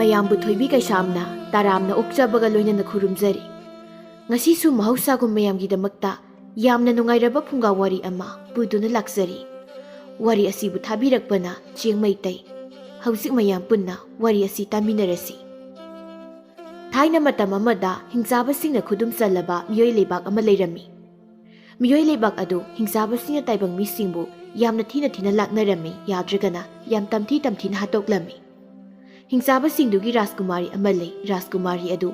ꯃꯌꯥꯝꯕꯨ ꯊꯣꯏꯕꯤ ꯀꯩꯁꯥꯝꯅ ꯇꯥꯔꯥꯝꯅ ꯑꯣꯛꯆꯕꯒ ꯂꯣꯏꯅꯅ ꯈꯨꯔꯨꯝꯖꯔꯤ꯫ ꯉꯁꯤꯁꯨ ꯃꯍꯧꯁꯥꯒꯨꯝ ꯃꯌꯥꯝꯒꯤꯗꯃꯛꯇ ꯌꯥꯝꯅ ꯅꯨꯡꯉꯥꯏꯔꯕ ꯐꯨꯡꯒꯥ ꯋꯥꯔꯤ ꯑꯃ ꯄꯨꯗꯨꯅ ꯂꯥꯛꯆꯔꯤ꯫ ꯋꯥꯔꯤ ꯑꯁꯤꯕꯨ ꯊꯥꯕꯤꯔꯛꯄꯅ ꯆꯦꯡ ꯃꯩꯇꯩ꯫ ꯍꯧꯖꯤꯛ ꯃꯌꯥꯝ ꯄꯨꯟꯅ ꯋꯥꯔꯤ ꯑꯁꯤ ꯇꯥꯃꯤꯟꯅꯔꯁꯤ꯫ ꯊꯥꯏꯅ ꯃꯇꯝ ꯑꯃꯗ ꯍꯤꯡꯆꯥꯕꯁꯤꯡꯅ ꯈꯨꯗꯨꯝ ꯆꯜꯂꯕ ꯃꯤꯑꯣꯏ ꯂꯩꯕꯥꯛ ꯑꯃ ꯂꯩꯔꯝꯃꯤ꯫ ꯃꯤꯑꯣꯏ ꯂꯩꯕꯥꯛ ꯑꯗꯨ ꯍꯤꯡꯆꯥꯕꯁꯤꯡꯅ ꯇꯥꯏꯕꯪ ꯃꯤꯁꯤꯡꯕꯨ ꯌꯥꯝꯅ ꯊꯤꯅ ꯂꯥꯛꯅꯔꯝꯃꯤ, ꯌꯥꯗ꯭ꯔꯒꯅ ꯌꯥꯝ ꯇꯝꯊꯤꯅ ꯍꯥꯠꯇꯣꯛꯂꯝꯃꯤ꯫ ꯍꯤꯡꯆꯥꯕꯁꯤꯡꯗꯨꯒꯤ ꯔꯥꯖꯀꯨꯃꯥꯔꯤ ꯑꯃ ꯂꯩ꯫ ꯔꯥꯖꯀꯨꯃꯥꯔꯤ ꯑꯗꯨ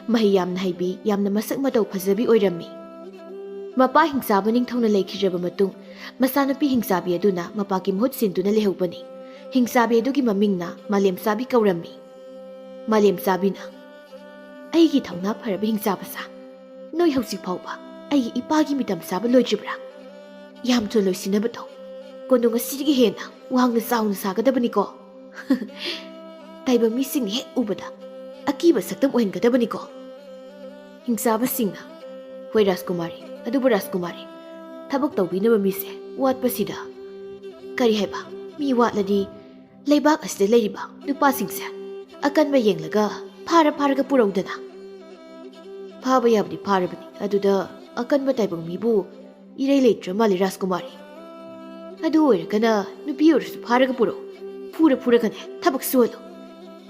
ꯃꯍꯩ ꯌꯥꯝꯅ ꯍꯩꯕꯤ, ꯌꯥꯝꯅ ꯃꯁꯛ ꯃꯇꯧ ꯐꯖꯕꯤ ꯑꯣꯏꯔꯝꯃꯤ꯫ ꯃꯄꯥ ꯍꯤꯡꯆꯥꯕ ꯅꯤꯡꯊꯧꯅ ꯂꯩꯈꯤꯗ꯭ꯔꯕ ꯃꯇꯨꯡ ꯃꯆꯥꯅꯨꯄꯤ ꯍꯤꯡꯆꯥꯕꯤ ꯑꯗꯨꯅ ꯃꯄꯥꯒꯤ ꯃꯍꯨꯠ ꯁꯤꯟꯗꯨꯅ ꯂꯩꯍꯧꯕꯅꯤ꯫ ꯍꯤꯡꯆꯥꯕꯤ ꯑꯗꯨꯒꯤ ꯃꯃꯤꯡꯅ ꯃꯥꯂꯦꯝꯆꯥꯕꯤ ꯀꯧꯔꯝꯃꯤ꯫ ꯃꯥꯂꯦꯝꯆꯥꯕꯤꯅ, "ꯑꯩꯒꯤ ꯊꯧꯅꯥ ꯐꯔꯕ ꯍꯤꯡꯆꯥꯕꯁꯥ, ꯅꯣꯏ ꯍꯧꯖꯤꯛ ꯐꯥꯎꯕ ꯑꯩꯒꯤ ꯏꯄꯥꯒꯤ ꯃꯤꯇꯝ ꯆꯥꯕ ꯂꯣꯏꯗ꯭ꯔꯤꯕ꯭ꯔꯥ? ꯌꯥꯝ ꯊꯨꯅ ꯂꯣꯏꯁꯤꯟꯅꯕ ꯇꯧ꯫ ꯀꯣꯅꯨꯡ ꯑꯁꯤꯗꯒꯤ ꯍꯦꯟꯅ ꯋꯥꯡꯅ ꯆꯥꯎꯅ ꯁꯥꯒꯗꯕꯅꯤꯀꯣ꯫ ꯇꯥꯏꯕꯪ ꯃꯤꯁꯤꯡꯅ ꯍꯦꯛ ꯎꯕꯗ ꯑꯀꯤꯕ ꯁꯛꯇꯝ ꯑꯣꯏꯍꯟꯒꯗꯕꯅꯤꯀꯣ." ꯍꯤꯡꯆꯥꯕꯁꯤꯡꯅ, "ꯍꯣꯏ ꯔꯥꯖꯀꯨꯃꯥꯔꯤ, ꯑꯗꯨꯕꯨ ꯔꯥꯖꯀꯨꯃꯥꯔꯤ, ꯊꯕꯛ ꯇꯧꯕꯤꯅꯕ ꯃꯤꯁꯦ ꯋꯥꯠꯄꯁꯤꯗ..." "ꯀꯔꯤ ꯍꯥꯏꯕ? ꯃꯤ ꯋꯥꯠꯂꯗꯤ ꯂꯩꯕꯥꯛ ꯑꯁꯤꯗ ꯂꯩꯔꯤꯕ ꯅꯨꯄꯥꯁꯤꯡꯁꯦ ꯑꯀꯟꯕ ꯌꯦꯡꯂꯒ ꯐꯥꯔꯒ ꯄꯨꯔꯧꯗꯅ." "ꯐꯥꯕ ꯌꯥꯕꯗꯤ ꯐꯥꯔꯕꯅꯤ, ꯑꯗꯨꯗ ꯑꯀꯟꯕ ꯇꯥꯏꯕꯪ ꯃꯤꯕꯨ ꯏꯔꯩ ꯂꯩꯇ꯭ꯔ ꯃꯥꯜꯂꯤ ꯔꯥꯖꯀꯨꯃꯥꯔꯤ꯫ ꯑꯗꯨ ꯑꯣꯏꯔꯒꯅ ꯅꯨꯄꯤ ꯑꯣꯏꯔꯁꯨ ꯐꯥꯔꯒ ꯄꯨꯔꯛꯎ, ꯐꯨꯔꯒꯅꯦ ꯊꯕꯛ ꯁꯨꯍꯜꯂꯨ꯫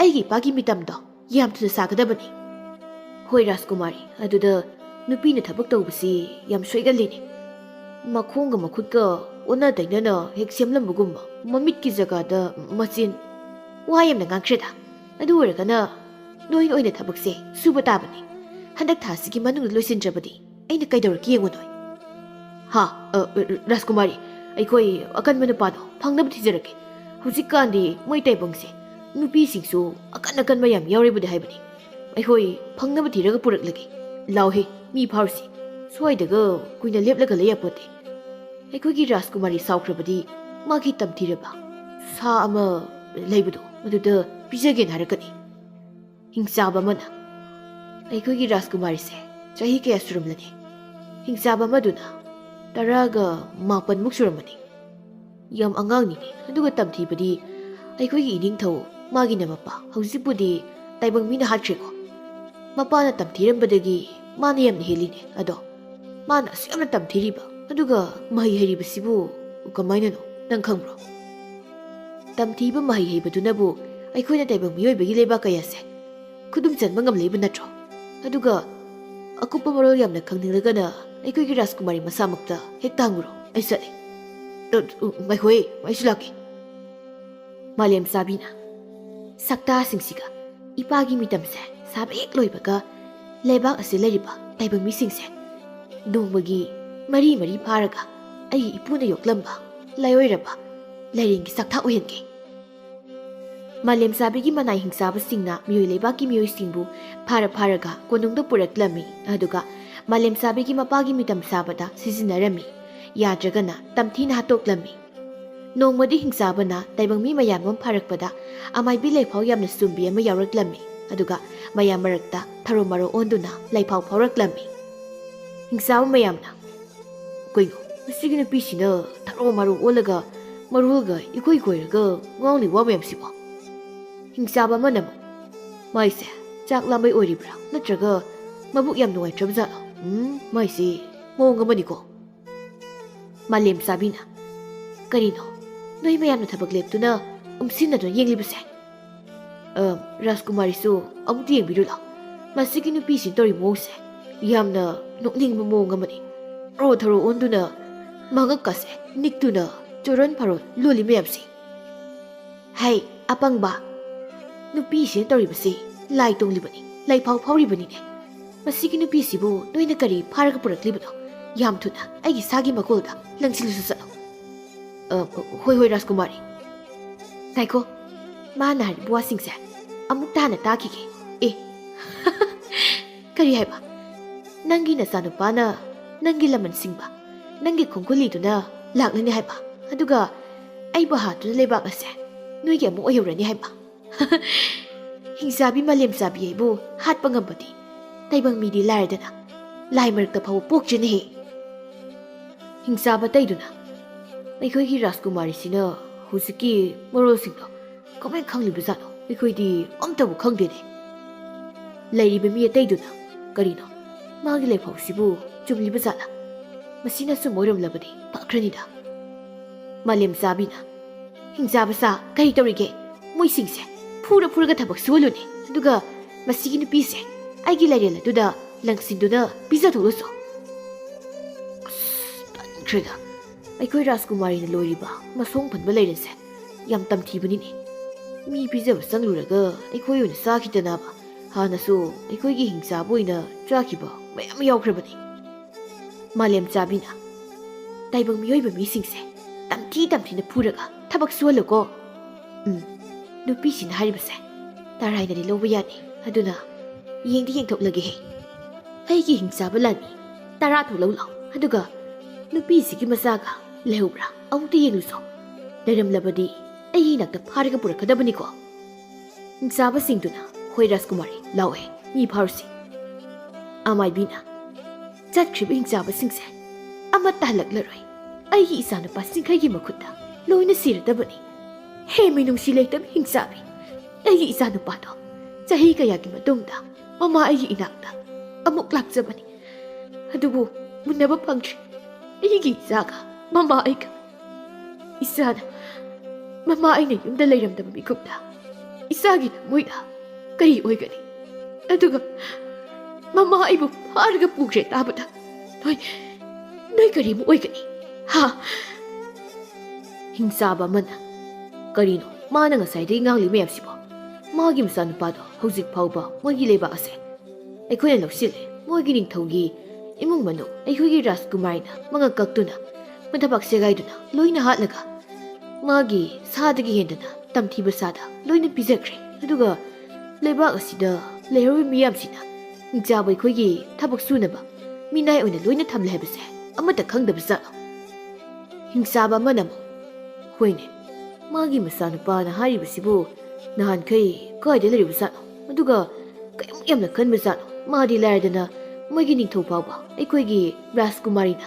ꯑꯩꯒꯤ ꯏꯄꯥꯒꯤ ꯃꯤꯇꯝꯗꯣ ꯌꯥꯝ ꯊꯨꯅ ꯁꯥꯒꯗꯕꯅꯤ." "ꯍꯣꯏ ꯔꯥꯖꯀꯨꯃꯥꯔꯤ, ꯑꯗꯨꯗ ꯅꯨꯄꯤꯅ ꯊꯕꯛ ꯇꯧꯕꯁꯤ ꯌꯥꯝ ꯁꯣꯏꯒꯜꯂꯤꯅꯤ꯫ ꯃꯈꯣꯡꯒ ꯃꯈꯨꯠꯀ ꯑꯣꯟꯅ ꯇꯩꯅꯅ ꯍꯦꯛ ꯁꯦꯝꯂꯝꯕꯒꯨꯝꯕ, ꯃꯃꯤꯠꯀꯤ ꯖꯒꯥꯗ ꯃꯆꯤꯟ..." "ꯋꯥ ꯌꯥꯝꯅ ꯉꯥꯡꯈ꯭ꯔꯦꯗ꯫ ꯑꯗꯨ ꯑꯣꯏꯔꯒꯅ ꯅꯣꯏꯅ ꯑꯣꯏꯅ ꯊꯕꯛꯁꯦ ꯁꯨꯕ ꯇꯥꯕꯅꯤ꯫ ꯍꯟꯗꯛ ꯊꯥꯁꯤꯒꯤ ꯃꯅꯨꯡꯗ ꯂꯣꯏꯁꯤꯟꯗ꯭ꯔꯕꯗꯤ ꯑꯩꯅ ꯀꯩꯗꯧꯔꯛꯀꯦ ꯌꯦꯡꯉꯨ ꯅꯣꯏ." "ꯍꯥ, ꯔꯥꯖꯀꯨꯃꯥꯔꯤ, ꯑꯩꯈꯣꯏ ꯑꯀꯟꯕ ꯅꯨꯄꯥꯗꯣ ꯐꯪꯅꯕ ꯊꯤꯖꯔꯛꯀꯦ꯫ ꯍꯧꯖꯤꯛꯀꯥꯟꯗꯤ ꯃꯣꯏ ꯇꯥꯏꯕꯪꯁꯦ ꯅꯨꯄꯤꯁꯤꯡꯁꯨ ꯑꯀꯟꯕ ꯌꯥꯝ ꯌꯥꯎꯔꯤꯕꯗꯤ ꯍꯥꯏꯕꯅꯤ꯫ ꯑꯩꯈꯣꯏ ꯐꯪꯅꯕ ꯊꯤꯔꯒ ꯄꯨꯔꯛꯂꯒꯦ꯫ ꯂꯥꯎꯍꯦ, ꯃꯤ ꯐꯥꯔꯨꯁꯤ꯫ ꯁ꯭ꯋꯥꯏꯗꯒ ꯀꯨꯏꯅ ꯂꯦꯞꯂꯒ ꯂꯩ ꯌꯥꯄꯣꯠꯇꯦ꯫ ꯑꯩꯈꯣꯏꯒꯤ ꯔꯥꯖꯀꯨꯃꯥꯔꯤ ꯁꯥꯎꯈ꯭ꯔꯕꯗꯤ ꯃꯥꯒꯤ ꯇꯝꯊꯤꯔꯕ ꯁꯥ ꯑꯃ ꯂꯩꯕꯗꯣ ꯃꯗꯨꯗ ꯄꯤꯖꯒꯦꯅ ꯍꯥꯏꯔꯛꯀꯅꯤ." ꯍꯤꯡꯆꯥꯕ ꯑꯃꯅ, "ꯑꯩꯈꯣꯏꯒꯤ ꯔꯥꯖꯀꯨꯃꯥꯔꯤꯁꯦ ꯆꯍꯤ ꯀꯌꯥ ꯁꯨꯔꯝꯂꯅꯤ?" ꯍꯤꯡꯆꯥꯕ ꯑꯃꯗꯨꯅ, 19 ꯁꯨꯔꯝꯃꯅꯤ꯫ "ꯌꯥꯝ ꯑꯉꯥꯡꯅꯤꯅꯦ, ꯑꯗꯨꯒ ꯇꯝꯊꯤꯕꯗꯤ ꯑꯩꯈꯣꯏꯒꯤ ꯏꯅꯤꯡꯊꯧ ꯃꯥꯒꯤꯅ ꯃꯄꯥ ꯍꯧꯖꯤꯛꯄꯨꯗꯤ ꯇꯥꯏꯕꯪ ꯃꯤꯅ ꯍꯥꯠꯈ꯭ꯔꯦꯀꯣ꯫ ꯃꯄꯥꯅ ꯇꯝꯊꯤꯔꯝꯕꯗꯒꯤ ꯃꯥꯅ ꯌꯥꯝꯅ ꯍꯦꯜꯂꯤꯅꯦ꯫ ꯑꯗꯣ ꯃꯥꯅ ꯑꯁꯨꯛ ꯌꯥꯝꯅ ꯇꯝꯊꯤꯔꯤꯕ ꯑꯗꯨꯒ ꯃꯍꯩ ꯍꯩꯔꯤꯕꯁꯤꯕꯨ ꯀꯃꯥꯏꯅꯅꯣ, ꯅꯪ ꯈꯪꯕ꯭ꯔꯣ? ꯇꯝꯊꯤꯕ ꯃꯍꯩ ꯍꯩꯕꯗꯨꯅꯕꯨ ꯑꯩꯈꯣꯏꯅ ꯇꯥꯏꯕꯪ ꯃꯤꯑꯣꯏꯕꯒꯤ ꯂꯩꯕꯥꯛ ꯀꯌꯥꯁꯦ ꯈꯨꯗꯨꯝ ꯆꯟꯕ ꯉꯝꯂꯤꯕ ꯅꯠꯇ꯭ꯔꯣ? ꯑꯗꯨꯒ ꯑꯀꯨꯞꯄ ꯃꯔꯣꯜ ꯌꯥꯝꯅ ꯈꯪꯅꯤꯡꯂꯒꯅ ꯑꯩꯈꯣꯏꯒꯤ ꯔꯥꯖꯀꯨꯃꯥꯔꯤ ꯃꯁꯥꯃꯛꯇ ꯍꯦꯛꯇ ꯍꯪꯉꯨꯔꯣ꯫ ꯑꯩ ꯆꯠꯂꯦ." "ꯉꯥꯏꯈꯣꯍꯦ, ꯑꯩꯁꯨ ꯂꯥꯛꯀꯦ." ꯃꯥꯂꯦꯝꯆꯥꯕꯤꯅ, "ꯁꯛꯇꯥꯁꯤꯡꯁꯤꯒ ꯏꯄꯥꯒꯤ ꯃꯤꯇꯝꯁꯦ ꯁꯥꯕ ꯍꯦꯛ ꯂꯣꯏꯕꯒ ꯂꯩꯕꯥꯛ ꯑꯁꯤ ꯂꯩꯔꯤꯕ ꯇꯥꯏꯕꯪ ꯃꯤꯁꯤꯡꯁꯦ ꯅꯣꯡꯃꯒꯤ ꯃꯔꯤ ꯐꯥꯔꯒ ꯑꯩꯒꯤ ꯏꯄꯨꯅ ꯌꯣꯛꯂꯝꯕ ꯂꯥꯏꯑꯣꯏꯔꯕ ꯂꯥꯏꯔꯦꯟꯒꯤ ꯆꯥꯛꯊꯥꯛ ꯑꯣꯏꯍꯟꯒꯦ." ꯃꯥꯂꯦꯝꯆꯥꯕꯤꯒꯤ ꯃꯅꯥꯏ ꯍꯤꯡꯆꯥꯕꯁꯤꯡꯅ ꯃꯤꯑꯣꯏ ꯂꯩꯕꯥꯛꯀꯤ ꯃꯤꯑꯣꯏꯁꯤꯡꯕꯨ ꯐꯥꯔꯒ ꯀꯣꯅꯨꯡꯗ ꯄꯨꯔꯛꯂꯝꯃꯤ, ꯑꯗꯨꯒ ꯃꯥꯂꯦꯝꯆꯥꯕꯤꯒꯤ ꯃꯄꯥꯒꯤ ꯃꯤꯇꯝ ꯁꯥꯕꯗ ꯁꯤꯖꯤꯟꯅꯔꯝꯃꯤ, ꯌꯥꯗ꯭ꯔꯒꯅ ꯇꯝꯊꯤꯅ ꯍꯥꯠꯇꯣꯛꯂꯝꯃꯤ꯫ ꯅꯣꯡꯃꯗꯤ ꯍꯤꯡꯆꯥꯕꯅ ꯇꯥꯏꯕꯪ ꯃꯤ ꯃꯌꯥꯝ ꯑꯃ ꯐꯥꯔꯛꯄꯗ ꯑꯃꯥꯏꯕꯤ ꯂꯩꯐꯥꯎ ꯌꯥꯝꯅ ꯆꯨꯝꯕꯤ ꯑꯃ ꯌꯥꯎꯔꯛꯂꯝꯃꯤ, ꯑꯗꯨꯒ ꯃꯌꯥꯝ ꯃꯔꯛꯇ ꯊꯔꯣ ꯃꯔꯣ ꯑꯣꯟꯗꯨꯅ ꯂꯩꯐꯥꯎ ꯐꯥꯎꯔꯛꯂꯝꯃꯤ꯫ ꯍꯤꯡꯆꯥꯕ ꯃꯌꯥꯝꯅ, "ꯀꯩꯅꯣ, ꯃꯁꯤꯒꯤ ꯅꯨꯄꯤꯁꯤꯅ ꯊꯔꯣ ꯃꯔꯣ ꯑꯣꯜꯂꯒ ꯃꯔꯣꯜꯒ ꯏꯈꯣꯏ ꯈꯣꯏꯔꯒ ꯉꯥꯡꯂꯤ ꯋꯥ ꯃꯌꯥꯝꯁꯤꯕꯣ?" ꯍꯤꯡꯆꯥꯕ ꯑꯃꯅ ꯑꯃꯨꯛ, "ꯃꯥꯏꯁꯦ ꯆꯥꯛ ꯂꯥꯝꯕꯩ ꯑꯣꯏꯔꯤꯕ꯭ꯔꯥ, ꯅꯠꯇ꯭ꯔꯒ ꯃꯕꯨꯛ ꯌꯥꯝ ꯅꯨꯡꯉꯥꯏꯇ꯭ꯔꯕ ꯖꯥꯠꯂꯣ? ꯃꯥꯏꯁꯦ ꯃꯑꯣꯡ ꯑꯃꯅꯤꯀꯣ." ꯃꯥꯂꯦꯝꯆꯥꯕꯤꯅ, "ꯀꯔꯤꯅꯣ, ꯅꯣꯏ ꯃꯌꯥꯝꯅ ꯊꯕꯛ ꯂꯦꯞꯇꯨꯅ ꯎꯝꯁꯤꯟꯅꯗꯨꯅ ꯌꯦꯡꯂꯤꯕꯁꯦ? ꯔꯥꯖꯀꯨꯃꯥꯔꯤꯁꯨ ꯑꯃꯨꯛꯇ ꯌꯦꯡꯕꯤꯔꯨ ꯂꯥꯎ꯫ ꯃꯁꯤꯒꯤ ꯅꯨꯄꯤꯁꯤꯅ ꯇꯧꯔꯤ ꯃꯑꯣꯡꯁꯦ ꯌꯥꯝꯅ ꯅꯣꯛꯅꯤꯡꯕ ꯃꯑꯣꯡ ꯑꯃꯅꯤ꯫ ꯊꯔꯣ ꯑꯣꯟꯗꯨꯅ ꯃꯉꯛꯀꯁꯦ ꯅꯤꯛꯇꯨꯅ ꯆꯣꯔꯣꯟ ꯐꯥꯔꯣꯟ ꯂꯣꯜꯂꯤ ꯃꯌꯥꯝꯁꯤ꯫ ꯍꯩ ꯑꯄꯪꯕ, ꯅꯨꯄꯤꯁꯤꯅ ꯇꯧꯔꯤꯕꯁꯤ ꯂꯥꯏ ꯇꯣꯡꯂꯤꯕꯅꯤ, ꯂꯩꯐꯥꯎ ꯐꯥꯎꯔꯤꯕꯅꯤꯅꯦ꯫ ꯃꯁꯤꯒꯤ ꯅꯨꯄꯤꯁꯤꯕꯨ ꯅꯣꯏꯅ ꯀꯔꯤ ꯐꯥꯔꯒ ꯄꯨꯔꯛꯂꯤꯕꯅꯣ? ꯌꯥꯝ ꯊꯨꯅ ꯑꯩꯒꯤ ꯁꯥꯒꯤ ꯃꯀꯣꯜꯗ ꯂꯪꯁꯤꯜꯂꯨꯁꯨ ꯆꯠꯂꯣ." "ꯍꯣꯏ ꯔꯥꯖꯀꯨꯃꯥꯔꯤ." "ꯉꯥꯏꯈꯣ, ꯃꯥꯅ ꯍꯥꯏꯔꯤꯕ ꯋꯥꯁꯤꯡꯁꯦ ꯑꯃꯨꯛꯇ ꯍꯥꯟꯅ ꯇꯥꯈꯤꯒꯦ꯫ ꯑꯦ ꯀꯔꯤ ꯍꯥꯏꯕ? ꯅꯪꯒꯤ ꯅꯆꯥꯅꯨꯄꯥꯅ ꯅꯪꯒꯤ ꯂꯃꯟ ꯁꯤꯡꯕ ꯅꯪꯒꯤ ꯈꯣꯡꯒꯨꯜꯂꯤꯗꯨꯅ ꯂꯥꯛꯂꯅꯤ ꯍꯥꯏꯕ, ꯑꯗꯨꯒ ꯑꯩꯕꯨ ꯍꯥꯠꯇꯨꯅ ꯂꯩꯕꯥꯛ ꯑꯁꯦ ꯅꯣꯏꯒꯤ ꯑꯃꯨꯛ ꯑꯣꯏꯍꯧꯔꯅꯤ ꯍꯥꯏꯕ? ꯍꯤꯡꯆꯥꯕꯤ ꯃꯥꯂꯦꯝꯆꯥꯕꯤ ꯑꯩꯕꯨ ꯍꯥꯠꯄ ꯉꯝꯕꯗꯤ ꯇꯥꯏꯕꯪ ꯃꯤꯗꯤ ꯂꯥꯏꯔꯗꯅ ꯂꯥꯏ ꯃꯔꯛꯇ ꯐꯥꯎꯕ ꯄꯣꯛꯇ꯭ꯔꯤꯅꯦꯍꯦ." ꯍꯤꯡꯆꯥꯕ ꯑꯇꯩꯗꯨꯅ, "ꯑꯩꯈꯣꯏꯒꯤ ꯔꯥꯖꯀꯨꯃꯥꯔꯤꯁꯤꯅ ꯍꯧꯖꯤꯛꯀꯤ ꯃꯔꯣꯜꯁꯤꯡꯗꯣ ꯀꯃꯥꯏꯅ ꯈꯪꯂꯤꯕ ꯖꯥꯠꯅꯣ? ꯑꯩꯈꯣꯏꯗꯤ ꯑꯝꯇꯕꯨ ꯈꯪꯗꯦꯅꯦ ꯂꯩꯔꯤꯕ ꯃꯤ ꯑꯇꯩꯗꯨꯅ ꯀꯔꯤꯅꯣ ꯃꯥꯒꯤ ꯂꯩꯐꯥꯎꯁꯤꯕꯨ ꯆꯨꯝꯂꯤꯕ ꯖꯥꯠꯂꯥ ꯃꯁꯤꯅ ꯁꯨꯝ ꯑꯣꯏꯔꯝꯂꯕꯗꯤ ꯐꯈ꯭ꯔꯅꯤꯗ ꯃꯥꯂꯦꯝ ꯆꯥꯕꯤꯅ ꯍꯤꯡꯆꯥꯕꯆꯥ ꯀꯔꯤ ꯇꯧꯔꯤꯒꯦ ꯃꯣꯏꯁꯤꯡꯁꯦ ꯐꯨꯔꯒ ꯊꯕꯛ ꯁꯨꯍꯜꯂꯨꯅꯦ ꯑꯗꯨꯒ ꯃꯁꯤꯒꯤ ꯅꯨꯄꯤꯁꯦ ꯑꯩꯒꯤ ꯂꯩꯔꯦꯜ ꯑꯗꯨꯗ ꯂꯪꯁꯤꯟꯗꯨꯅ ꯄꯤꯖꯊꯣꯛꯂꯁꯨ ꯇꯟꯈ꯭ꯔꯦꯗ ꯑꯩꯈꯣꯏ ꯔꯥꯖꯀꯨꯃꯥꯔꯤꯅ ꯂꯣꯏꯔꯤꯕ ꯃꯁꯣꯡ ꯐꯟꯕ ꯂꯩꯔꯦꯜꯁꯦ ꯌꯥꯝ ꯇꯝꯊꯤꯕꯅꯤꯅꯦ ꯃꯤ ꯄꯤꯖꯕ ꯆꯪꯂꯨꯔꯒ ꯑꯩꯈꯣꯏ ꯑꯣꯏꯅ ꯆꯥꯈꯤꯗꯅꯕ ꯍꯥꯟꯅꯁꯨ ꯑꯩꯈꯣꯏꯒꯤ ꯍꯤꯡꯆꯥꯕ ꯑꯣꯏꯅ ꯆꯥꯈꯤꯕ ꯃꯌꯥꯝ ꯌꯥꯎꯈ꯭ꯔꯕꯅꯤ ꯃꯥꯂꯦꯝ ꯆꯥꯕꯤꯅ ꯇꯥꯏꯕꯪ ꯃꯤꯑꯣꯏꯕ ꯃꯤꯁꯤꯡꯁꯦ ꯇꯝꯊꯤꯅ ꯐꯨꯔꯒ ꯊꯕꯛ ꯁꯨꯍꯜꯂꯨꯀꯣ ꯅꯨꯄꯤꯁꯤꯅ ꯍꯥꯏꯔꯤꯕꯁꯦ ꯇꯔꯥꯏꯅꯗꯤ ꯂꯧꯕ ꯌꯥꯗꯦ ꯑꯗꯨꯅ ꯌꯦꯡꯊꯣꯛꯂꯒꯦꯍꯦ ꯑꯩꯒꯤ ꯍꯤꯡꯆꯥꯕ ꯂꯥꯟꯃꯤ 10 ꯊꯣꯛꯂꯧ ꯂꯥꯎ ꯑꯗꯨꯒ ꯅꯨꯄꯤꯁꯤꯒꯤ ꯃꯆꯥꯒ ꯂꯩꯍꯧꯕ꯭ꯔꯥ ꯑꯃꯨꯛꯇ ꯌꯦꯡꯂꯨꯆꯣ ꯂꯩꯔꯝꯂꯕꯗꯤ ꯑꯩꯒꯤ ꯅꯥꯛꯇ ꯐꯥꯔꯒ ꯄꯨꯔꯛꯀꯗꯕꯅꯤꯀꯣ ꯍꯤꯡꯆꯥꯕꯁꯤꯡꯗꯨꯅ ꯍꯣꯏ ꯔꯥꯖꯀꯨꯃꯥꯔꯤ ꯂꯥꯎꯑꯦ ꯃꯤ ꯐꯥꯔꯨꯁꯤ ꯑꯃꯥꯏꯕꯤꯅ ꯆꯠꯈ꯭ꯔꯤꯕ ꯍꯤꯡꯆꯥꯕꯁꯤꯡꯁꯦ ꯑꯃꯠꯇ ꯍꯜꯂꯛꯂꯔꯣꯏ ꯑꯩꯒꯤ ꯏꯆꯥꯅꯨꯄꯥ ꯆꯤꯡꯈꯩꯒꯤ ꯃꯈꯨꯠꯇ ꯂꯣꯏꯅ ꯁꯤꯔꯗꯕꯅꯤ ꯍꯦ ꯃꯤꯅꯨꯡꯁꯤ ꯂꯩꯇꯕ ꯍꯤꯡꯆꯥꯕꯤ ꯑꯩꯒꯤ ꯏꯆꯥꯅꯨꯄꯥꯗꯣ ꯆꯍꯤ ꯀꯌꯥꯒꯤ ꯃꯇꯨꯡꯗ ꯃꯃꯥ ꯑꯩꯒꯤ ꯏꯅꯥꯛꯇ ꯑꯃꯨꯛ ꯂꯥꯛꯆꯕꯅꯤ ꯑꯗꯨꯕꯨ ꯎꯅꯕ ꯐꯪꯗ꯭ꯔꯤ ꯑꯩꯒꯤ ꯏꯆꯥꯒ ꯃꯃꯥ ꯑꯩꯒ ꯏꯆꯥꯅ ꯃꯃꯥ ꯑꯩꯅ ꯌꯨꯝꯗ ꯂꯩꯔꯝꯗꯕ ꯃꯤꯀꯨꯞꯇ ꯏꯆꯥꯒꯤ ꯊꯃꯣꯏꯗ ꯀꯔꯤ ꯑꯣꯏꯒꯅꯤ ꯑꯗꯨꯒ ꯃꯃꯥ ꯑꯩꯕꯨ ꯐꯥꯔꯒ ꯄꯨꯈ꯭ꯔꯦ ꯇꯥꯕꯗ ꯅꯣꯏ ꯀꯔꯤꯃꯨꯛ ꯑꯣꯏꯒꯅꯤ ꯍꯥ ꯍꯤꯡꯆꯥꯕ ꯑꯃꯅ ꯀꯔꯤꯅꯣ ꯃꯥꯅ ꯉꯁꯥꯏꯗꯒꯤ ꯉꯥꯡꯂꯤ ꯃꯌꯥꯝꯁꯤꯕꯣ ꯃꯥꯒꯤ ꯃꯆꯥꯅꯨꯄꯥꯗꯣ ꯍꯧꯖꯤꯛ ꯐꯥꯎꯕ ꯃꯣꯏꯒꯤ ꯂꯩꯕꯥꯛ ꯑꯁꯦ ꯑꯩꯈꯣꯏꯅ ꯂꯧꯁꯤꯜꯂꯦ ꯃꯣꯏꯒꯤ ꯅꯤꯡꯊꯧꯒꯤ ꯏꯃꯨꯡ ꯃꯅꯨꯡ ꯑꯩꯈꯣꯏꯒꯤ ꯔꯥꯖꯀꯨꯃꯥꯔꯤꯅ ꯃꯉꯛ ꯀꯛꯇꯨꯅ ꯃꯊꯕꯥꯛ ꯁꯦꯒꯥꯏꯗꯨꯅ ꯂꯣꯏꯅ ꯍꯥꯠꯂꯒ ꯃꯥꯒꯤ ꯁꯥꯗꯒꯤ ꯍꯦꯟꯗꯅ ꯇꯝꯊꯤꯕ ꯁꯥꯗ ꯂꯣꯏꯅ ꯄꯤꯖꯈ꯭ꯔꯦ ꯑꯗꯨꯒ ꯂꯩꯕꯥꯛ ꯑꯁꯤꯗ ꯂꯩꯍꯧꯔꯤꯕ ꯃꯤꯌꯥꯝꯁꯤꯅ ꯍꯤꯡꯆꯥꯕ ꯑꯩꯈꯣꯏꯒꯤ ꯊꯕꯛ ꯁꯨꯅꯕ ꯃꯤꯅꯥꯏ ꯑꯣꯏꯅ ꯂꯣꯏꯅ ꯊꯝꯂꯦ ꯍꯥꯏꯕꯁꯦ ꯑꯃꯠꯇ ꯈꯪꯗꯕ ꯖꯥꯠꯂꯣ ꯍꯤꯡꯆꯥꯕ ꯑꯃꯅ ꯑꯃꯨꯛ ꯍꯣꯏꯅꯦ ꯃꯥꯒꯤ ꯃꯆꯥꯅꯨꯄꯥꯅ ꯍꯥꯏꯔꯤꯕꯁꯤꯕꯨ ꯅꯍꯥꯟꯈꯩ ꯀꯥꯏꯗ ꯂꯩꯔꯤꯕ ꯖꯥꯠꯅꯣ ꯑꯗꯨꯒ ꯀꯌꯥꯃꯨꯛ ꯌꯥꯝꯅ ꯈꯟꯕ ꯖꯥꯠꯅꯣ ꯃꯥꯗꯤ ꯂꯥꯏꯔꯗꯅ ꯃꯣꯏꯒꯤ ꯅꯤꯡꯊꯧ ꯐꯥꯎꯕ ꯑꯩꯈꯣꯏꯒꯤ ꯔꯥꯖꯀꯨꯃꯥꯔꯤꯅ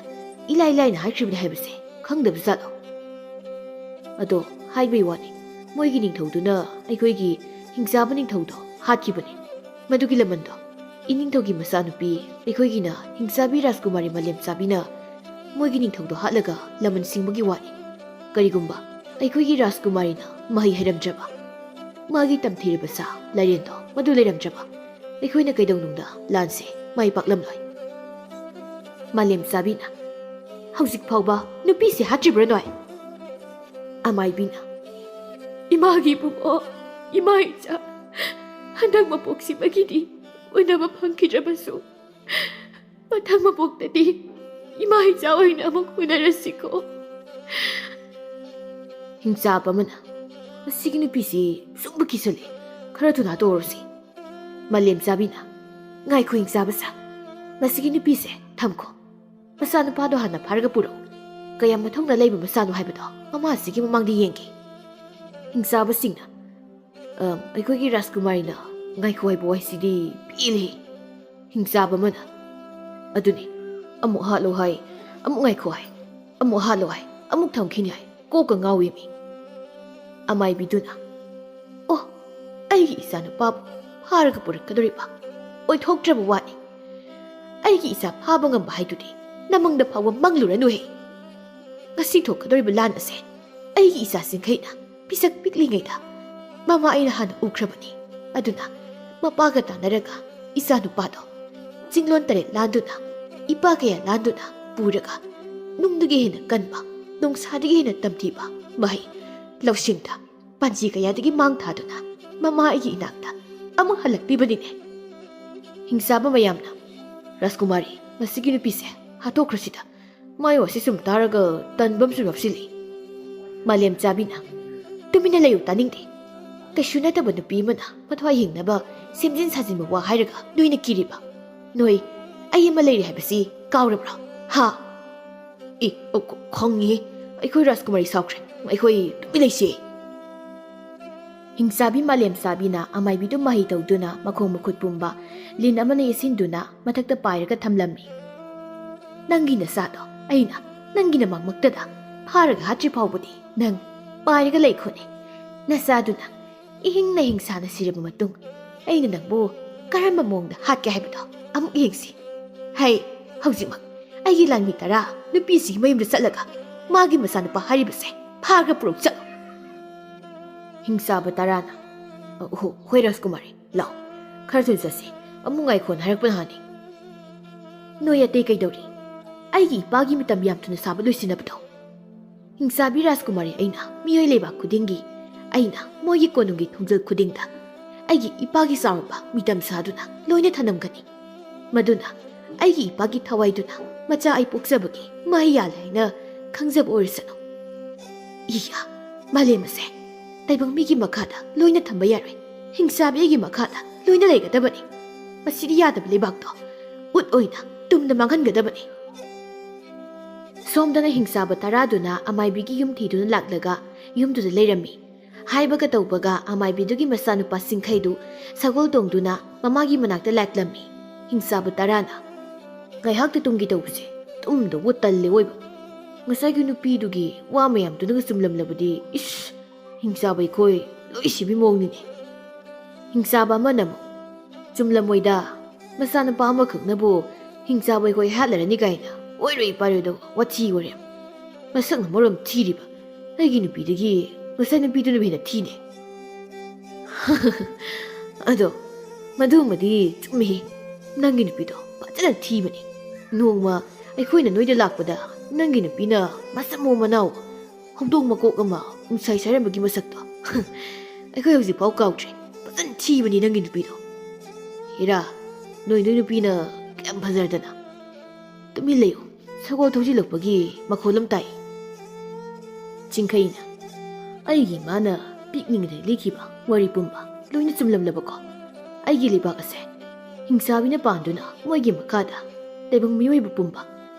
ꯏꯂꯥꯏ ꯂꯥꯏꯅ ꯍꯥꯏꯈ꯭ꯔꯤꯕꯅꯤ ꯍꯥꯏꯕꯁꯦ ꯈꯪꯗꯕ ꯖꯥꯠꯂꯣ ꯑꯗꯣ ꯍꯥꯏꯕꯩ ꯋꯥꯅꯤ ꯃꯣꯏꯒꯤ ꯅꯤꯡꯊꯧꯗꯨꯅ ꯑꯩꯈꯣꯏꯒꯤ ꯍꯤꯡꯆꯥꯕ ꯅꯤꯡꯊꯧꯗꯣ ꯍꯥꯠꯈꯤꯕꯅꯤ ꯃꯗꯨꯒꯤ ꯂꯃꯟꯗꯣ ꯏꯅꯤꯡꯊꯧꯒꯤ ꯃꯆꯥꯅꯨꯄꯤ ꯑꯩꯈꯣꯏꯒꯤꯅ ꯍꯤꯡꯆꯥꯕꯤ ꯔꯥꯖꯀꯨꯃꯥꯔꯤ ꯃꯥꯂꯦꯝ ꯆꯥꯕꯤꯅ ꯃꯣꯏꯒꯤ ꯅꯤꯡꯊꯧꯗꯣ ꯍꯥꯠꯂꯒ ꯂꯃꯟ ꯁꯤꯡꯕꯒꯤ ꯋꯥꯅꯤ ꯀꯔꯤꯒꯨꯝꯕ ꯑꯩꯈꯣꯏꯒꯤ ꯔꯥꯖꯀꯨꯃꯥꯔꯤꯅ ꯃꯍꯩ ꯍꯩꯔꯝꯗ꯭ꯔꯕ ꯃꯥꯒꯤ ꯇꯝꯊꯤꯔꯕ ꯁꯥ ꯂꯥꯏꯔꯦꯟꯗꯣ ꯃꯗꯨ ꯂꯩꯔꯝꯗ꯭ꯔꯕ ꯑꯩꯈꯣꯏꯅ ꯀꯩꯗꯧꯅꯨꯡꯗ ꯂꯥꯟꯁꯦ ꯃꯥꯏ ꯄꯥꯛꯂꯝꯂꯣꯏ ꯃꯥꯂꯦꯝ ꯆꯥꯕꯤꯅ ꯍꯧꯖꯤꯛ ꯐꯥꯎꯕ ꯅꯨꯄꯤꯁꯦ ꯍꯥꯠꯇ꯭ꯔꯤꯕ꯭ꯔꯥ ꯅꯣꯏ ꯑꯃꯥꯏꯕꯤꯅ ꯏꯃꯥꯒꯤ ꯏꯕꯨꯡꯉꯣ ꯏꯃꯥ ꯏꯆꯥ ꯍꯟꯗꯛ ꯃꯄꯣꯛꯁꯤꯃꯒꯤꯗꯤ ꯎꯅꯕ ꯐꯪꯈꯤꯗ꯭ꯔꯕꯁꯨ ꯃꯊꯪ ꯃꯄꯣꯛꯇꯗꯤ ꯏꯃꯥ ꯏꯆꯥ ꯑꯣꯏꯅ ꯑꯃꯨꯛ ꯎꯅꯔꯁꯤꯀꯣ ꯍꯤꯡꯆꯥꯕ ꯑꯃꯅ ꯃꯁꯤꯒꯤ ꯅꯨꯄꯤꯁꯤ ꯁꯨꯝꯕ ꯀꯤꯁꯜꯂꯦ ꯈꯔ ꯊꯨꯅ ꯍꯥꯠꯇꯣꯛꯑꯣꯔꯁꯤ ꯃꯥꯂꯦꯝ ꯆꯥꯕꯤꯅ ꯉꯥꯏꯈꯣ ꯍꯤꯡꯆꯥꯕꯆꯥ ꯃꯁꯤꯒꯤ ꯅꯨꯄꯤꯁꯦ ꯊꯝꯈꯣ ꯃꯆꯥꯅꯨꯄꯥꯗꯣ ꯍꯥꯟꯅ ꯐꯥꯔꯒ ꯄꯨꯔꯛꯎ ꯀꯌꯥꯝ ꯃꯊꯧꯅ ꯂꯩꯕ ꯃꯆꯥꯅꯣ ꯍꯥꯏꯕꯗꯣ ꯃꯃꯥꯁꯤꯒꯤ ꯃꯃꯥꯡꯗ ꯌꯦꯡꯒꯦ ꯍꯤꯡꯆꯥꯕꯁꯤꯡꯅ ꯑꯩꯈꯣꯏꯒꯤ ꯔꯥꯖꯀꯨꯃꯥꯔꯤꯅ ꯉꯥꯏꯈꯣ ꯍꯥꯏꯕ ꯋꯥꯍꯩꯁꯤꯗꯤ ꯄꯦꯜꯂꯦ ꯍꯤꯡꯆꯥꯕ ꯑꯃꯅ ꯑꯗꯨꯅꯤ ꯑꯃꯨꯛ ꯍꯥꯠꯂꯣ ꯍꯥꯏ ꯑꯃꯨꯛ ꯉꯥꯏꯈꯣ ꯍꯥꯏ ꯑꯃꯨꯛ ꯍꯥꯠꯂꯣ ꯍꯥꯏ ꯑꯃꯨꯛ ꯊꯝꯈꯤꯅꯤ ꯍꯥꯏ ꯀꯣꯛꯀ ꯉꯥꯎꯏ ꯃꯤ ꯑꯃꯥꯏꯕꯤꯗꯨꯅ ꯑꯣ ꯑꯩꯒꯤ ꯏꯆꯥꯅꯨꯄꯥꯕꯨ ꯐꯥꯔꯒ ꯄꯨꯔꯛꯀꯗꯣꯔꯤꯕ ꯑꯣꯏꯊꯣꯛꯇ꯭ꯔꯕ ꯋꯥꯅꯤ ꯑꯩꯒꯤ ꯏꯆꯥ ꯐꯥꯕ ꯉꯝꯕ ꯍꯥꯏꯗꯨꯗꯤ ꯅꯃꯪꯗ ꯐꯥꯎꯕ ꯃꯪꯂꯨꯔꯅꯨꯍꯦ ꯉꯁꯤ ꯊꯣꯛꯀꯗꯧꯔꯤꯕ ꯂꯥꯟ ꯑꯁꯦ ꯑꯩꯒꯤ ꯏꯆꯥ ꯆꯤꯡꯈꯩꯅ ꯄꯤꯁꯛ ꯄꯤꯛꯂꯤꯉꯩꯗ ꯃꯃꯥ ꯑꯩꯅ ꯍꯥꯟꯅ ꯎꯈ꯭ꯔꯕꯅꯤ ꯑꯗꯨꯅ ꯃꯄꯥꯒ ꯇꯥꯟꯅꯔꯒ ꯏꯆꯥꯅꯨꯄꯥꯗꯣ ꯆꯤꯡꯂꯣꯟ 8 ꯂꯥꯟꯗꯨꯅ ꯏꯄꯥ ꯀꯌꯥ ꯂꯥꯟꯗꯨꯅ ꯄꯨꯔꯒ ꯅꯨꯡꯗꯒꯤ ꯍꯦꯟꯅ ꯀꯟꯕ ꯅꯣꯡꯁꯥꯗꯒꯤ ꯍꯦꯟꯅ ꯇꯝꯊꯤꯕ ꯃꯍꯩ ꯂꯧꯁꯤꯡꯗ ꯄꯥꯟꯖꯤ ꯀꯌꯥꯗꯒꯤ ꯃꯥꯡ ꯊꯥꯗꯨꯅ ꯃꯃꯥ ꯑꯩꯒꯤ ꯏꯅꯥꯛꯇ ꯑꯃꯨꯛ ꯍꯜꯂꯛꯄꯤꯕꯅꯤꯅꯦ ꯍꯤꯡꯆꯥꯕ ꯃꯌꯥꯝꯅ ꯔꯥꯖꯀꯨꯃꯥꯔꯤ ꯃꯁꯤꯒꯤ ꯅꯨꯄꯤꯁꯦ ꯍꯥꯠꯇꯣꯛꯈ꯭ꯔꯁꯤꯗ ꯃꯥꯏ ꯋꯥꯁꯤ ꯁꯨꯝ ꯇꯥꯔꯒ ꯇꯟꯕ ꯑꯃꯁꯨ ꯌꯥꯎꯁꯤꯜꯂꯤ ꯃꯥꯂꯦꯝ ꯆꯥꯕꯤꯅ ꯇꯨꯃꯤꯟꯅ ꯂꯩꯌꯨ ꯇꯥꯅꯤꯡꯗꯦ ꯀꯩꯁꯨ ꯅꯠꯇꯕ ꯅꯨꯄꯤ ꯑꯃꯅ ꯃꯊ꯭ꯋꯥꯏ ꯍꯤꯡꯅꯕ ꯁꯦꯝꯖꯤꯟ ꯁꯥꯖꯤꯟꯕ ꯋꯥ ꯍꯥꯏꯔꯒ ꯅꯣꯏꯅ ꯀꯤꯔꯤꯕ ꯅꯣꯏ ꯑꯩ ꯑꯃ ꯂꯩꯔꯤ ꯍꯥꯏꯕꯁꯤ ꯀꯥꯎꯔꯕ꯭ꯔꯥ ꯍꯥ ꯈꯪꯉꯤ ꯑꯩꯈꯣꯏ ꯔꯥꯖꯀꯨꯃꯥꯔꯤ ꯁꯥꯎꯈ꯭ꯔꯦ ꯑꯩꯈꯣꯏ ꯇꯨꯃꯤꯟ ꯂꯩꯁꯤ ꯍꯤꯡꯆꯥꯕꯤ ꯃꯥꯂꯦꯝ ꯆꯥꯕꯤꯅ ꯑꯃꯥꯏꯕꯤꯗꯨ ꯃꯍꯩ ꯇꯧꯗꯨꯅ ꯃꯈꯣꯡ ꯃꯈꯨꯠ ꯄꯨꯝꯕ ꯂꯤꯟ ꯑꯃꯅ ꯌꯦꯠꯁꯤꯟꯗꯨꯅ ꯃꯊꯛꯇ ꯄꯥꯏꯔꯒ ꯊꯝꯂꯝꯃꯤ ꯅꯪꯒꯤ ꯅꯆꯥꯗꯣ ꯑꯩꯅ ꯅꯪꯒꯤ ꯅꯃꯛꯃꯛꯇꯗ ꯐꯥꯔꯒ ꯍꯥꯠꯇ꯭ꯔꯤ ꯐꯥꯎꯕꯗꯤ ꯅꯪ ꯄꯥꯏꯔꯒ ꯂꯩꯈꯣꯅꯦ ꯅꯆꯥꯗꯨꯅ ihing na hingsana siraba matung aina nangbu karamba mongda hatke haibado amuk yengsi hai haujimak aigi lanmi tara nupi si mayumda chatlaga magi masanupa haribase phagra purok chalo hingsaba tarana hoi Rajkumari lao khar thun jasi amungai khon harakpan hani noya te kai dori aigi ipagi mitam yam thuna saba loisinabado हिंसाबी राजकुमारी अइना मियोय लेबा खुदिंगी अइना मोगी कोनुंगी थुंजल खुदिंगदा अइगी इपागी सारबा मितम सादुना लोइने थनमगनी मदुना अइगी इपागी थवाइदुना मचा आई पोक्सबगी माहिया लाइना खंगजब ओरसनो इया मालेमसे तैबंग मिगी मखादा लोइने थंबा यारवे हिंसाबीगी मखादा लोइने लेगदबनी मसिरि यादब लेबाकदो उत ओइना तुमना मांगनगदबनी सोमदना हिंसाबा तरादुना अमाइबीगी yum थीदुना लाक्लगा युमदुदा Laramie हाइबगा तौबगा अमाइबीदुगी मसानुपा सिंखैदु Sagol तोंगदुना ममागी मनाक्ता लाक्लमी हिंसाबा तराना गायहाक्ता तुमगी तौबसे तुमदो वो तल्ले ओइबा ngसाइगी नुपीदुगी वा मयामदुना सुमलमलबदी इश हिंसाबै खोय लोइसिबी मोंगनिने हिंसाबा मनमो चुमलमोइदा मसानुपा अमखकनबो हिंसाबै खोय हालरनी गायना ओइरै पारेदो वाथी ओरे मसंग मोरम थीरिबा अइगी नुपीदगी ngसाइ नुपीदुना भेना थीने अदो मधुमदी चुमहि नंगी नुपीदो फजना थीबनी नोंगमा अइखोइना नोइदा लाक्पदा नंगी नुपीना मसमो मनाव हौदोंग मकोक अमा ngसाइ सारमबगी मसक्तो अइखोइ हौजि पाउ काउट्रे फजन थीबनी नंगी नुपीदो हेरा नोइ नुपीना क्याम फजरदना तुमी लेयो सगो थौजिलक्पगी मखोलम ताई चिंखैना अइगी माना पिकनिंगदे लिखिबा वरी पुंबा लोइना चुमलमलबको अइगी लेबाक असे हिंसाबिना पांदुना मोइगी मखादा तैबंग मियोइबु पुंबा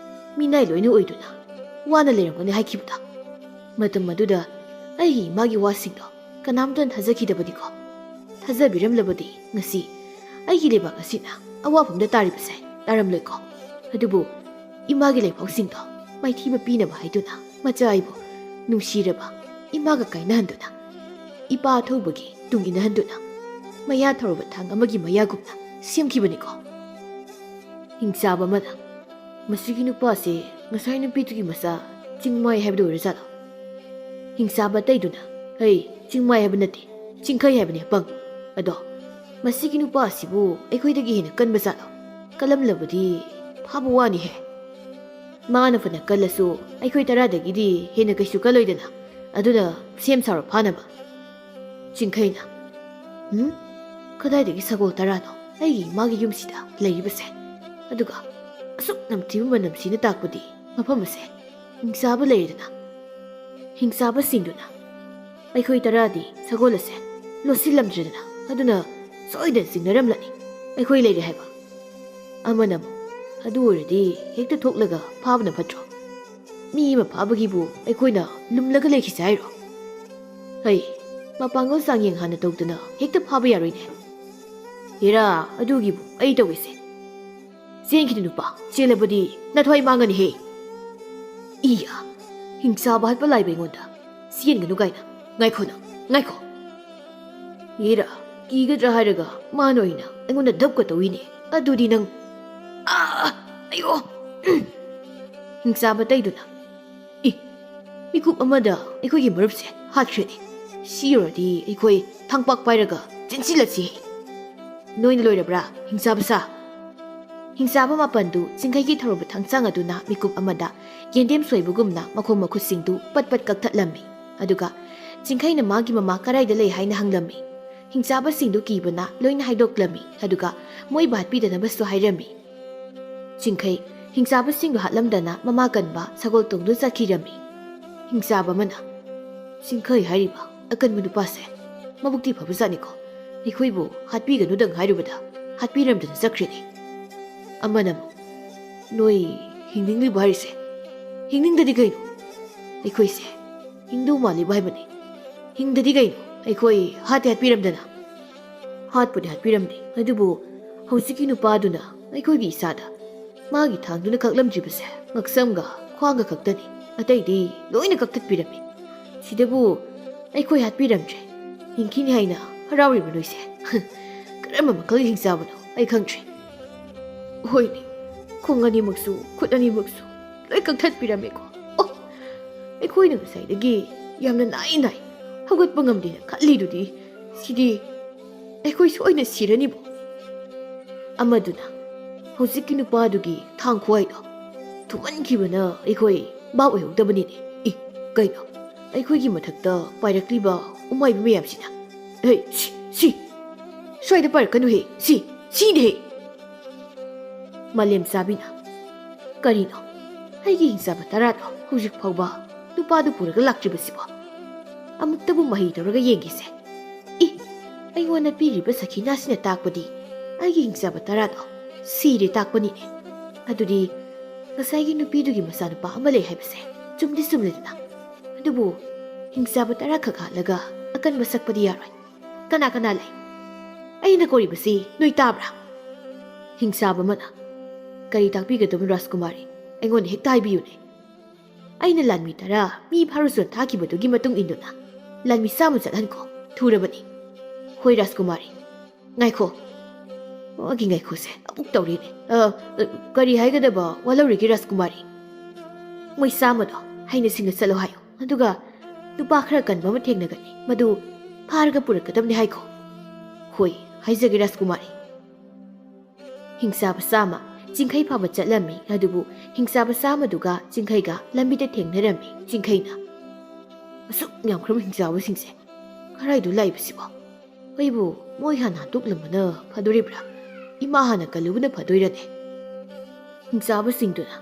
मिनाइ लोइना ओइदुना वाना लेरमगने हाइखिबदा मतम मदुदा अइगी मागी वासिंगदो कनामदन थाजखिदबदिको थाजबिरमलबदी ngasi अइगी लेबाक असिना अवाफमदा तारिबसे तारमलोइको अदुबु इमागी लेफाउसिंगदो माइथीबा पीनबा हाइदुना मचा आइबो नुंसिरबा इमागा काइनहंदुना इपा थौबगी तुंगिनहंदुना मया थौरबा थांग अमगी मयागुमना सेमखिबनिको हिंसाबा मना मसिगी नुपासे ngसाइ नुपीतुगी मसा चिंगमाइ हाइबदो ओरजालो हिंसाबा तैदुना हे चिंगमाइ हाइब नते चिंखै हाइबने पंग अदो मसिगी नुपासिबु अइखोइदगी हेना कनबा जालो कलमलबदी फाबु वानी हे माना फना कलसु अइखोइ तरादगिदी हेना कैसु कलोइदना अदुना सेम सारो फानबा चिंखैना कदाइदगी सगोल तरानो अइगी मागी युमसिदा लेरिबसे अदुगा असुक नमथिबु मनमसिना ताकपदी मफमसे हिंसाबा लेरिदना हिंसाबा सिंदुना अइखोइ तरादी सगोलसे लोसिलमद्रदना अदुना सोइदन सिंगनरमलनी अइखोइ लेरि हाइबा अमनमो अदु ओरदी हेक्ता थोक्लगा फाबना फट्रो मी मा फाबगीबु अइखोइना लुमलगा लेखिसे हाइरो है मपांगल सांगिंग हाना तौदना हेक्ता फाबा यारोइने हेरा अदुगीबु अइ तौइसे चेंखिदु नुपा चेलबदी नथोइ मांगनी हे इया हिंसा बाहतपा लाइबेंगोंदा सियनगनु गाइना गाइखो हेरा कीगद्रा हाइरगा मानोइना अइगोंदा दबका तौइने अदुदी नंग अयो हिंसाबा तैदुना इ मिकुप अमदा अइखोइगी मरुपसे हात्ख्रेनि सियोरदी अइखोइ थांपाक पाइरगा चिनसिलसी नोइना लोइरब्रा हिंसाबसा हिंसाबा मापनदु चिंखैगी थरोब थांचांग अदुना मिकुप अमदा येंदेम सोइबुगुमना मखोम मखुसिंगदु पटपट कक्थटलम्मी अदुगा चिंखैना मागी ममा कराइदा लei हाइना हंगलम्मी हिंसाबा सिंगदु कीबना लोइना हाइदोक्लम्मी अदुगा मोइ बातपीदनबसु हाइरम्मी चिंखै हिंसाबा सिंगदु हातलमदना ममा कनबा सगोल तोंगदु चखिरम्मी हिंसाबा मना चिंखै हाइरिबा अकनबु नुपासे मबुक्ति फबजानिको अइखोइबु हातपीगनुदंग हाइरुबदा हातपीरमदना चख्रेनि अमनम नोइ हिंनिंगलिबु हाइरिसे हिंनिंगददि गइनो अइखोइसे हिंदु मालिबा हाइबने हिंगददि गइनो अइखोइ हाते हातपीरमदना हातपुदि हातपीरमदि अदुबु हौसिकी नुपादुना अइखोइगी इसादा मागी थांदुना कक्लमद्रिबसे ngaksamga khwanga khaktani ataydi loina kaktat pirami sidabu अइखोइ हातपीरमद्रे हिंखिनि हाइना ꯍꯔꯥꯎꯔꯤꯕ ꯅꯣꯏꯁꯦ ꯀꯔꯝꯕ ꯃꯈꯜꯒꯤ ꯍꯤꯡꯆꯥꯕꯅꯣ ꯑꯩ ꯈꯪꯗ꯭ꯔꯦ ꯍꯣꯏꯅꯦ ꯈꯣꯡ ꯑꯅꯤꯃꯛꯁꯨ ꯈꯨꯠ ꯑꯅꯤꯃꯛꯁꯨ ꯂꯣꯏ ꯀꯛꯊꯠꯄꯤꯔꯝꯃꯦꯀꯣ ꯑꯣ ꯑꯩꯈꯣꯏꯅ ꯉꯁꯥꯏꯗꯒꯤ ꯌꯥꯝꯅ ꯅꯥꯏ ꯍꯧꯒꯠꯄ ꯉꯝꯗꯦꯅ ꯈꯜꯂꯤꯗꯨꯗꯤ ꯁꯤꯗꯤ ꯑꯩꯈꯣꯏ ꯁꯣꯏꯅ ꯁꯤꯔꯅꯤꯕꯣ ꯑꯃꯗꯨꯅ ꯍꯧꯖꯤꯛꯀꯤ ꯅꯨꯄꯥꯗꯨꯒꯤ ꯊꯥꯡ ꯈꯨꯋꯥꯏꯗꯣ ꯊꯨꯃꯟꯈꯤꯕꯅ ꯑꯩꯈꯣꯏ ꯚꯥꯞ ꯑꯣꯏꯍꯧꯗꯕꯅꯤꯅꯦ ꯀꯩꯅꯣ ꯑꯩꯈꯣꯏꯒꯤ ꯃꯊꯛꯇ ꯄꯥꯏꯔꯛꯂꯤꯕ ꯎꯃꯥꯏꯕ ꯃꯌꯥꯝꯁꯤꯅ ꯍꯦ ꯁꯤ ꯁ꯭ꯋꯥꯏꯗ ꯄꯥꯏꯔꯛꯀꯅꯨꯍꯦ ꯁꯤꯅꯦꯍꯦ ꯃꯥꯂꯦꯝꯆꯥꯕꯤꯅ ꯀꯔꯤꯅꯣ ꯑꯩꯒꯤ ꯍꯤꯡꯆꯥꯕ ꯇꯔꯥꯗꯣ ꯍꯧꯖꯤꯛ ꯐꯥꯎꯕ ꯅꯨꯄꯥꯗꯨ ꯄꯨꯔꯒ ꯂꯥꯛꯇ꯭ꯔꯤꯕꯁꯤꯕꯣ ꯑꯃꯨꯛꯇꯕꯨ ꯃꯍꯩ ꯇꯧꯔꯒ ꯌꯦꯡꯒꯦꯁꯦ ꯑꯩꯉꯣꯟꯗ ꯄꯤꯔꯤꯕ ꯁꯈꯤꯅꯥꯁꯤꯅ ꯇꯥꯛꯄꯗꯤ ꯑꯩꯒꯤ ꯍꯤꯡꯆꯥꯕ ꯇꯔꯥꯗꯣ ꯁꯤꯔꯦ ꯇꯥꯛꯄꯅꯤꯅꯦ ꯑꯗꯨꯗꯤ ꯉꯁꯥꯏꯒꯤ ꯅꯨꯄꯤꯗꯨꯒꯤ ꯃꯆꯥꯅꯨꯄꯥ ꯑꯃ ꯂꯩ ꯍꯥꯏꯕꯁꯦ ꯆꯨꯝꯗꯤ ꯆꯨꯝꯂꯦꯗꯅ ꯑꯗꯨꯕꯨ ꯍꯤꯡꯆꯥꯕ ꯇꯔꯥ ꯈꯛ ꯍꯥꯠꯂꯒ ꯑꯀꯟꯕ ꯁꯛꯄꯗꯤ ꯌꯥꯔꯣꯏ ꯀꯅꯥ ꯂꯩ ꯑꯩꯅ ꯀꯧꯔꯤꯕꯁꯤ ꯅꯣꯏ ꯇꯥꯕ꯭ꯔꯥ ꯍꯤꯡꯆꯥꯕ ꯑꯃꯅ ꯀꯔꯤ ꯇꯥꯛꯄꯤꯒꯗꯕꯅꯣ ꯔꯥꯖꯀꯨꯃꯥꯔꯤ ꯑꯩꯉꯣꯟꯗ ꯍꯦꯛꯇ ꯍꯥꯏꯕꯤꯌꯨꯅꯦ ꯑꯩꯅ ꯂꯥꯟꯃꯤ ꯇꯔꯥ ꯃꯤ ꯐꯥꯔꯨꯁꯨ ꯊꯥꯈꯤꯕꯗꯨꯒꯤ ꯃꯇꯨꯡ ꯏꯟꯗꯨꯅ ꯂꯥꯟꯃꯤ ꯆꯥꯝꯃ ꯆꯠꯍꯟꯈꯣ ꯊꯨꯔꯕꯅꯤ ꯍꯣꯏ ꯔꯥꯖꯀꯨꯃꯥꯔꯤ ꯉꯥꯏꯈꯣ ꯃꯥꯒꯤ ꯉꯥꯏꯈꯣꯁꯦ ꯑꯃꯨꯛ ꯇꯧꯔꯤꯅꯦ ꯀꯔꯤ ꯍꯥꯏꯒꯗꯕ ꯋꯥꯂꯧꯔꯤꯒꯦ ꯔꯥꯖꯀꯨꯃꯥꯔꯤ ꯃꯣꯏ ꯆꯥꯝꯃꯗꯣ ꯍꯩꯅ ꯁꯤꯡꯅ ꯆꯠꯂꯣ ꯍꯥꯏꯌꯣ ꯑꯗꯨꯒ ꯅꯨꯄꯥ ꯈꯔ ꯀꯟꯕ ꯑꯃ ꯊꯦꯡꯅꯒꯅꯤ ꯃꯗꯨ ꯐꯥꯔꯒ ꯄꯨꯔꯛꯀꯗꯕꯅꯤ ꯍꯥꯏꯈꯣ ꯍꯣꯏ ꯍꯥꯏꯖꯒꯦ ꯔꯥꯖꯀꯨꯃꯥꯔꯤ ꯍꯤꯡꯆꯥꯕ ꯆꯥꯝꯃ ꯆꯤꯡꯈꯩ ꯐꯥꯕ ꯆꯠꯂꯝꯃꯤ ꯑꯗꯨꯕꯨ ꯍꯤꯡꯆꯥꯕ ꯆꯥꯝꯃꯗꯨꯒ ꯆꯤꯡꯈꯩꯒ ꯂꯝꯕꯤꯗ ꯊꯦꯡꯅꯔꯝꯃꯤ ꯆꯤꯡꯈꯩꯅ ꯑꯁꯨꯛ ꯌꯥꯝꯈ꯭ꯔꯕ ꯍꯤꯡꯆꯥꯕꯁꯤꯡꯁꯦ ꯀꯔꯥꯏꯗ ꯂꯥꯛꯏꯕꯁꯤꯕꯣ ꯑꯩꯕꯨ ꯃꯣꯏ ꯍꯥꯟꯅ ꯍꯥꯠꯇꯣꯛꯂꯝꯕꯅ ꯐꯗꯣꯔꯤꯕ꯭ꯔꯥ ꯏꯃꯥ ꯍꯥꯟꯅ ꯀꯜꯂꯨꯕꯅ ꯐꯗꯣꯏꯔꯅꯦ ꯍꯤꯡꯆꯥꯕꯁꯤꯡꯗꯨꯅ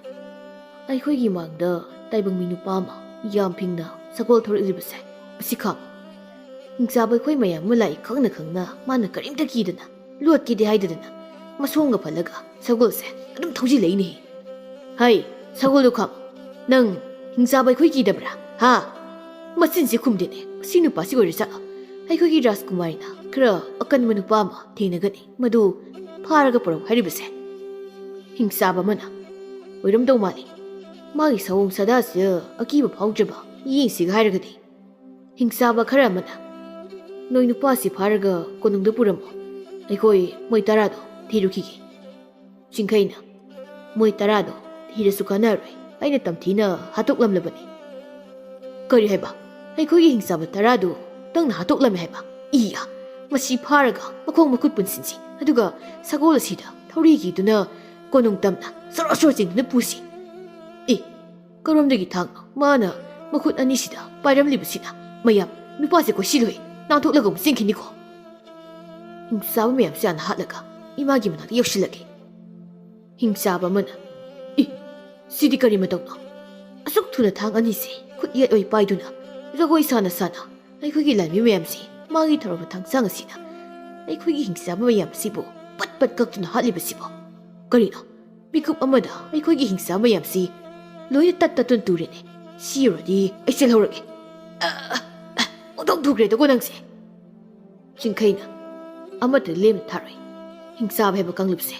ꯑꯩꯈꯣꯏꯒꯤ ꯃꯥꯡꯗ ꯇꯥꯏꯕꯪꯃꯤ ꯅꯨꯄꯥ ꯑꯃ ꯌꯥꯝ ꯐꯤꯡꯅ ꯁꯒꯣꯜ ꯊꯧꯔꯛꯂꯤꯕꯁꯦ ꯑꯁꯤ ꯈꯥꯝ ꯍꯤꯡꯆꯥꯕ ꯑꯩꯈꯣꯏ ꯃꯌꯥꯝ ꯑꯃ ꯂꯥꯛꯏ ꯈꯪꯅ ꯃꯥꯅ ꯀꯔꯤꯝꯇ ꯀꯤꯗꯅ ꯂꯣꯠꯀꯦꯗꯤ ꯍꯥꯏꯗꯗꯅ ꯃꯁꯣꯡꯒ ꯐꯜꯂꯒ ꯁꯒꯣꯜꯁꯦ ꯑꯗꯨꯝ ꯊꯧꯖꯤꯜꯂꯛꯏꯅꯦ ꯍꯩ ꯁꯒꯣꯜꯗꯣ ꯈꯥꯝ ꯅꯪ ꯍꯤꯡꯆꯥꯕ ꯑꯩꯈꯣꯏ ꯀꯤꯗꯕ꯭ꯔꯥ ꯍꯥ ꯃꯆꯤꯟꯁꯦ ꯈꯨꯝꯗꯦꯅꯦ ꯁꯤ ꯅꯨꯄꯥꯁꯤ ꯑꯣꯏꯔ ꯆꯠꯂꯣ ꯑꯩꯈꯣꯏꯒꯤ ꯔꯥꯖꯀꯨꯃꯥꯔꯤꯅ ꯈꯔ ꯑꯀꯟꯕ ꯅꯨꯄꯥ ꯑꯃ ꯊꯦꯡꯅꯒꯅꯤ ꯃꯗꯨ ꯐꯥꯔꯒ ꯄꯨꯔꯛ ꯍꯥꯏꯔꯤꯕꯁꯦ ꯍꯤꯡꯆꯥꯕ ꯑꯃꯅ ꯑꯣꯏꯔꯝꯗꯧ ꯃꯥꯜꯂꯤ ꯃꯥꯒꯤ ꯁꯑꯣꯡ ꯁꯥꯗꯥꯁꯤꯗ ꯑꯀꯤꯕ ꯐꯥꯎꯗ꯭ꯔꯕ ꯌꯦꯡꯁꯤꯒ ꯍꯥꯏꯔꯒꯗꯤ ꯍꯤꯡꯆꯥꯕ ꯈꯔ ꯑꯃꯅ ꯅꯣꯏ ꯅꯨꯄꯥꯁꯤ ꯐꯥꯔꯒ ꯀꯣꯅꯨꯡꯗ ꯄꯨꯔꯝꯃꯣ ꯑꯩꯈꯣꯏ ꯃꯣꯏ ꯇꯔꯥꯗꯣ ꯊꯤꯔꯨꯈꯤꯒꯦ ꯆꯤꯡꯈꯩꯅ ꯃꯣꯏ ꯇꯔꯥꯗꯣ ꯊꯤꯔꯁꯨ ꯀꯥꯟꯅꯔꯣꯏ ꯑꯩꯅ ꯇꯝꯊꯤꯅ ꯍꯥꯠꯇꯣꯛꯂꯝꯂꯕꯅꯤ ꯀꯔꯤ ꯍꯥꯏꯕ ꯑꯩꯈꯣꯏꯒꯤ ꯍꯤꯡꯆꯥꯕ ꯇꯔꯥꯗꯨ ꯅꯪꯅ ꯍꯥꯠꯇꯣꯛꯂꯝꯃꯦ ꯍꯥꯏꯕ ꯏꯌꯥ ꯃꯁꯤ ꯐꯥꯔꯒ ꯃꯈꯣꯡ ꯃꯈꯨꯠ ꯄꯨꯟꯁꯤꯟꯁꯤ ꯑꯗꯨꯒ ꯁꯒꯣꯜ ꯑꯁꯤꯗ ꯊꯧꯔꯤꯒꯤꯗꯨꯅ ꯀꯣꯅꯨꯡ ꯇꯝꯅ ꯁꯣꯔꯣ ꯆꯤꯡꯗꯨꯅ ꯄꯨꯁꯤ ꯀꯔꯣꯝꯗꯒꯤ ꯊꯥꯡꯅꯣ ꯃꯥꯅ ꯃꯈꯨꯠ ꯑꯅꯤꯁꯤꯗ ꯄꯥꯏꯔꯝꯂꯤꯕꯁꯤꯅ ꯃꯌꯥꯝ ꯅꯨꯄꯥꯁꯦ ꯀꯣꯏꯁꯤꯜꯂꯨꯏ ꯅꯥꯟꯊꯣꯛꯂꯒ ꯑꯃꯨꯛ ꯆꯦꯟꯈꯤꯅꯤꯀꯣ ꯍꯤꯡꯆꯥꯕ ꯃꯌꯥꯝꯁꯦ ꯍꯥꯟꯅ ꯍꯥꯠꯂꯒ ꯏꯃꯥꯒꯤ ꯃꯅꯥꯛꯇ ꯌꯧꯁꯤꯜꯂꯒꯦ ꯍꯤꯡꯆꯥꯕ ꯑꯃꯅ ꯁꯤꯗꯤ ꯀꯔꯤ ꯃꯇꯧꯅꯣ ꯑꯁꯨꯛ ꯊꯨꯅ ꯊꯥꯡ ꯑꯅꯤꯁꯦ ꯈꯨꯠ ꯌꯦꯠ ꯑꯣꯏ ꯄꯥꯏꯗꯨꯅ ꯖꯒꯣꯏ ꯁꯥꯅ ꯑꯩꯈꯣꯏꯒꯤ ꯂꯥꯟꯃꯤ ꯃꯌꯥꯝꯁꯤ ꯃꯥꯒꯤ ꯊꯧꯔꯕ ꯊꯥꯡꯁꯥꯡ ꯑꯁꯤꯅ ꯑꯩꯈꯣꯏꯒꯤ ꯍꯤꯡꯆꯥꯕ ꯃꯌꯥꯝꯁꯤꯕꯨ ꯄꯠ ꯀꯛꯇꯨꯅ ꯍꯥꯠꯂꯤꯕꯁꯤꯕꯣ ꯀꯔꯤꯅꯣ ꯃꯤꯀꯨꯞ ꯑꯃꯗ ꯑꯩꯈꯣꯏꯒꯤ ꯍꯤꯡꯆꯥꯕ ꯃꯌꯥꯝꯁꯤ ꯂꯣꯏꯅ ꯇꯠꯇꯨꯅ ꯇꯨꯔꯦꯅꯦ ꯁꯤ ꯑꯣꯏꯔꯗꯤ ꯑꯩ ꯆꯦꯜꯍꯧꯔꯒꯦ ꯑꯣꯟꯊꯣꯛꯊꯨꯈ꯭ꯔꯦꯗꯀꯣ ꯅꯪꯁꯦ ꯆꯤꯡꯈꯩꯅ ꯑꯃꯠꯇ ꯂꯦꯝꯅ ꯊꯥꯔꯣꯏ ꯍꯤꯡꯆꯥꯕ ꯍꯥꯏꯕ ꯀꯥꯡꯂꯨꯞꯁꯦ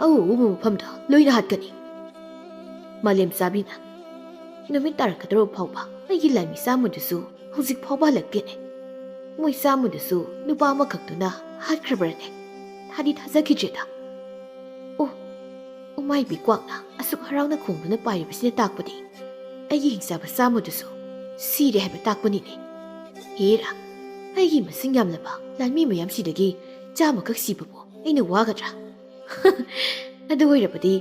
ꯑꯎꯕ ꯃꯐꯝꯗ ꯂꯣꯏꯅ ꯍꯥꯠꯀꯅꯤ ꯃꯥꯂꯦꯝꯆꯥꯕꯤꯅ ꯅꯨꯃꯤꯠ ꯇꯥꯔꯛꯀꯗꯧꯕ ꯐꯥꯎꯕ ꯑꯩꯒꯤ ꯂꯥꯟꯃꯤ ꯆꯥꯝꯃꯗꯨꯁꯨ ꯍꯧꯖꯤꯛ ꯐꯥꯎꯕ ꯍꯜꯂꯛꯇꯦꯅꯦ ꯃꯣꯏ ꯆꯥꯝꯃꯗꯨꯁꯨ ꯅꯨꯄꯥ ꯑꯃꯈꯛꯇꯨꯅ ꯍꯥꯠꯈ꯭ꯔꯕ꯭ꯔꯅꯦ ꯊꯥꯖꯈꯤꯗ꯭ꯔꯦꯗ ꯎꯃꯥꯏꯕꯤ ꯀ꯭ꯋꯥꯛꯅ ꯑꯁꯨꯛ ꯍꯔꯥꯎꯅ ꯈꯣꯡꯗꯨꯅ ꯄꯥꯏꯔꯤꯕꯁꯤꯅ ꯇꯥꯛꯄꯗꯤ ꯑꯩꯒꯤ ꯍꯤꯡꯆꯥꯕ ꯆꯥꯝꯃꯗꯨꯁꯨ ꯁꯤꯔꯦ ꯍꯥꯏꯕ ꯇꯥꯛꯄꯅꯤꯅꯦ ꯍꯦꯔꯥ ꯑꯩꯒꯤ ꯃꯁꯤꯡ ꯌꯥꯝꯂꯕ ꯂꯥꯟꯃꯤ ꯃꯌꯥꯝꯁꯤꯗꯒꯤ ꯆꯥꯝꯃꯈꯛ ꯁꯤꯕꯕꯨ ꯑꯩꯅ ꯋꯥꯒꯗ꯭ꯔꯥ ꯑꯗꯨ ꯑꯣꯏꯔꯕꯗꯤ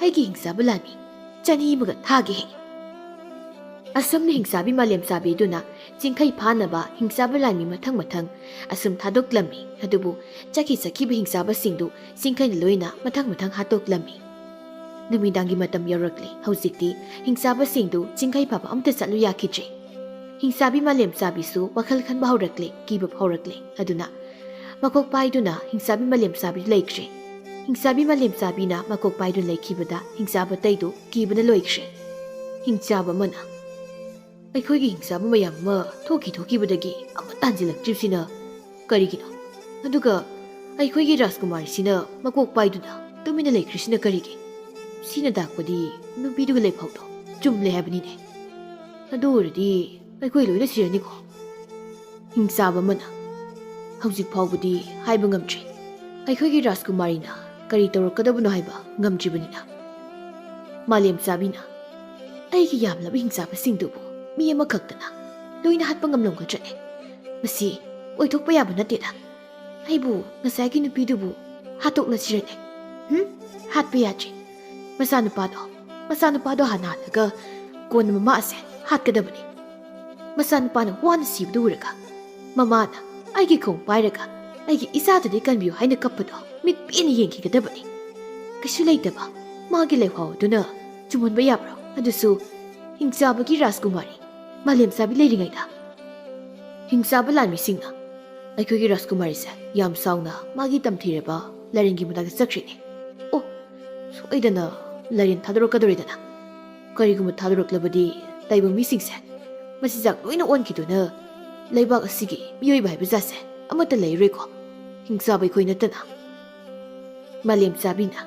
ꯑꯩꯒꯤ ꯍꯤꯡꯆꯥꯕ ꯂꯥꯟꯃꯤ 200 ꯊꯥꯒꯦ ꯑꯁꯨꯝꯅ ꯍꯤꯡꯆꯥꯕꯤ ꯃꯥꯂꯦꯝꯆꯥꯕꯤꯗꯨꯅ ꯆꯤꯡꯈꯩ ꯐꯥꯅꯕ ꯍꯤꯡꯆꯥꯕ ꯂꯥꯟꯃꯤ ꯃꯊꯪ ꯑꯁꯨꯝ ꯊꯥꯗꯣꯛꯂꯝꯃꯤ ꯑꯗꯨꯕꯨ ꯆꯠꯈꯤꯕ ꯍꯤꯡꯆꯥꯕꯁꯤꯡꯗꯨ ꯆꯤꯡꯈꯩꯅ ꯂꯣꯏꯅ ꯃꯊꯪ ꯍꯥꯠꯇꯣꯛꯂꯝꯃꯤ ꯅꯨꯃꯤꯗꯥꯡꯒꯤ ꯃꯇꯝ ꯌꯧꯔꯛꯂꯤ ꯍꯧꯖꯤꯛꯇꯤ ꯍꯤꯡꯆꯥꯕꯁꯤꯡꯗꯨ ꯆꯤꯡꯈꯩ ꯐꯥꯕ ꯑꯝꯇ ꯆꯠꯂꯨ ꯌꯥꯈꯤꯗ꯭ꯔꯦ ꯍꯤꯡꯆꯥꯕꯤ ꯃꯥꯂꯦꯝꯆꯥꯕꯤꯁꯨ ꯋꯥꯈꯜ ꯈꯟꯕ ꯍꯧꯔꯛꯂꯦ ꯀꯤꯕ ꯐꯥꯎꯔꯛꯂꯦ ꯑꯗꯨꯅ ꯃꯀꯣꯛ ꯄꯥꯏꯗꯨꯅ ꯍꯤꯡꯆꯥꯕꯤ ꯃꯥꯂꯦꯝꯆꯥꯕꯤ ꯂꯩꯈ꯭ꯔꯦ ꯍꯤꯡꯆꯥꯕꯤ ꯃꯥꯂꯦꯝꯆꯥꯕꯤꯅ ꯃꯀꯣꯛ ꯄꯥꯏꯗꯨꯅ ꯂꯩꯈꯤꯕꯗ ꯍꯤꯡꯆꯥꯕ ꯇꯩꯗꯨ ꯀꯤꯕꯅ ꯂꯣꯏꯈ꯭ꯔꯦ ꯍꯤꯡꯆꯥꯕ ꯑꯃꯅ ꯑꯩꯈꯣꯏꯒꯤ ꯍꯤꯡꯆꯥꯕ ꯃꯌꯥꯝ ꯑꯃ ꯊꯣꯛꯈꯤꯕꯗꯒꯤ ꯑꯃꯠꯇ ꯍꯟꯖꯤꯜꯂꯛꯇ꯭ꯔꯤꯕꯁꯤꯅ ꯀꯔꯤꯒꯤꯅꯣ ꯑꯗꯨꯒ ꯑꯩꯈꯣꯏꯒꯤ ꯔꯥꯖꯀꯨꯃꯥꯔꯤꯁꯤꯅ ꯃꯀꯣꯛ ꯄꯥꯏꯗꯨꯅ ꯇꯨꯃꯤꯟꯅ ꯂꯩꯈ꯭ꯔꯤꯁꯤꯅ ꯀꯔꯤꯒꯤ ꯁꯤꯅ ꯇꯥꯛꯄꯗꯤ ꯅꯨꯄꯤꯗꯨꯒ ꯂꯩꯐꯥꯎꯗꯣ ꯆꯨꯝꯂꯦ ꯍꯥꯏꯕꯅꯤꯅꯦ ꯑꯗꯨ ꯑꯣꯏꯔꯗꯤ ꯑꯩꯈꯣꯏ ꯂꯣꯏꯅ ꯁꯤꯔꯅꯤꯀꯣ ꯍꯤꯡꯆꯥꯕ ꯑꯃꯅ ꯍꯧꯖꯤꯛ ꯐꯥꯎꯕꯗꯤ ꯍꯥꯏꯕ ꯉꯝꯗ꯭ꯔꯤ ꯑꯩꯈꯣꯏꯒꯤ ꯔꯥꯖꯀꯨꯃꯥꯔꯤꯅ ꯀꯔꯤ ꯇꯧꯔꯛꯀꯗꯕꯅꯣ ꯍꯥꯏꯕ ꯉꯝꯗ꯭ꯔꯤꯕꯅꯤꯅ ꯃꯥꯂꯦꯝ ꯆꯥꯕꯤꯅ ꯑꯩꯒꯤ ꯌꯥꯝꯂꯕ ꯍꯤꯡꯆꯥꯕꯁꯤꯡꯗꯨꯕꯨ ꯃꯤ ꯑꯃꯈꯛꯇꯅ ꯂꯣꯏꯅ ꯍꯥꯠꯄ ꯉꯝꯂꯝꯒꯗ꯭ꯔꯅꯦ ꯃꯁꯤ ꯑꯣꯏꯊꯣꯛꯄ ꯌꯥꯕ ꯅꯠꯇꯦꯗ ꯑꯩꯕꯨ ꯉꯁꯥꯏꯒꯤ ꯅꯨꯄꯤꯗꯨꯕу ꯍꯥꯠꯇꯣꯛꯂꯁꯤꯔꯅꯦ ꯍꯥꯠꯄ ꯌꯥꯗ꯭ꯔꯤ ꯃꯆꯥꯅꯨꯄꯥꯗꯣ ꯍꯥꯟꯅ ꯍꯥꯠꯂꯒ ꯀꯣꯟꯅ ꯃꯃꯥ ꯑꯁꯦ ꯍꯥꯠꯀꯗꯕꯅꯤ ꯃꯆꯥꯅꯨꯄꯥꯅ ꯋꯥꯅ ꯁꯤꯕꯗꯨ ꯎꯔꯒ ꯃꯃꯥꯅ ꯑꯩꯒꯤ ꯈꯣꯡ ꯄꯥꯏꯔꯒ ꯑꯩꯒꯤ ꯏꯆꯥꯗꯨꯗꯤ ꯀꯟꯕꯤꯌꯨ ꯍꯥꯏꯅ ꯀꯞꯄꯗꯣ ꯃꯤꯠ ꯄꯦꯟꯅ ꯌꯦꯡꯈꯤꯒꯗꯕꯅꯤ ꯀꯩꯁꯨ ꯂꯩꯇꯕ ꯃꯥꯒꯤ ꯂꯩꯐꯥꯎ ꯑꯗꯨꯅ ꯆꯨꯝꯍꯟꯕ ꯌꯥꯕ꯭ꯔꯣ ꯑꯗꯨꯁꯨ ꯍꯤꯡꯆꯥꯕꯒꯤ ꯔꯥꯖꯀꯨꯃꯥꯔꯤ ꯃꯥꯂꯦꯝ ꯆꯥꯕꯤ ꯂꯩꯔꯤꯉꯩꯗ ꯍꯤꯡꯆꯥꯕ ꯂꯥꯟꯃꯤꯁꯤꯡꯅ ꯑꯩꯈꯣꯏꯒꯤ ꯔꯥꯖꯀꯨꯃꯥꯔꯤꯁꯦ ꯌꯥꯝ ꯁꯥꯎꯅ ꯃꯥꯒꯤ ꯇꯝꯊꯤꯔꯕ ꯂꯥꯏꯔꯦꯟꯒꯤ ꯃꯅꯥꯛꯇ ꯆꯠꯈ꯭ꯔꯤꯅꯦ ꯑꯣ ꯁꯣꯏꯗꯅ ꯂꯥꯏꯔꯦꯟ ꯊꯥꯗꯣꯔꯛꯀꯗꯧꯔꯤꯗꯅ ꯀꯔꯤꯒꯨꯝꯕ ꯊꯥꯗꯣꯔꯛꯂꯕꯗꯤ ꯇꯥꯏꯕꯪ ꯃꯤꯁꯤꯡꯁꯦ ꯃꯆꯤꯟꯖꯥꯛ ꯂꯣꯏꯅ ꯑꯣꯟꯈꯤꯗꯨꯅ ꯂꯩꯕꯥꯛ ꯑꯁꯤꯒꯤ ꯃꯤꯑꯣꯏꯕ ꯍꯥꯏꯕ ꯖꯥꯠꯁꯦ ꯑꯃꯠꯇ ꯂꯩꯔꯣꯏꯀꯣ ꯍꯤꯡꯆꯥꯕ ꯑꯩꯈꯣꯏ ꯅꯠꯇꯅ ꯃꯥꯂꯦꯝ ꯆꯥꯕꯤꯅ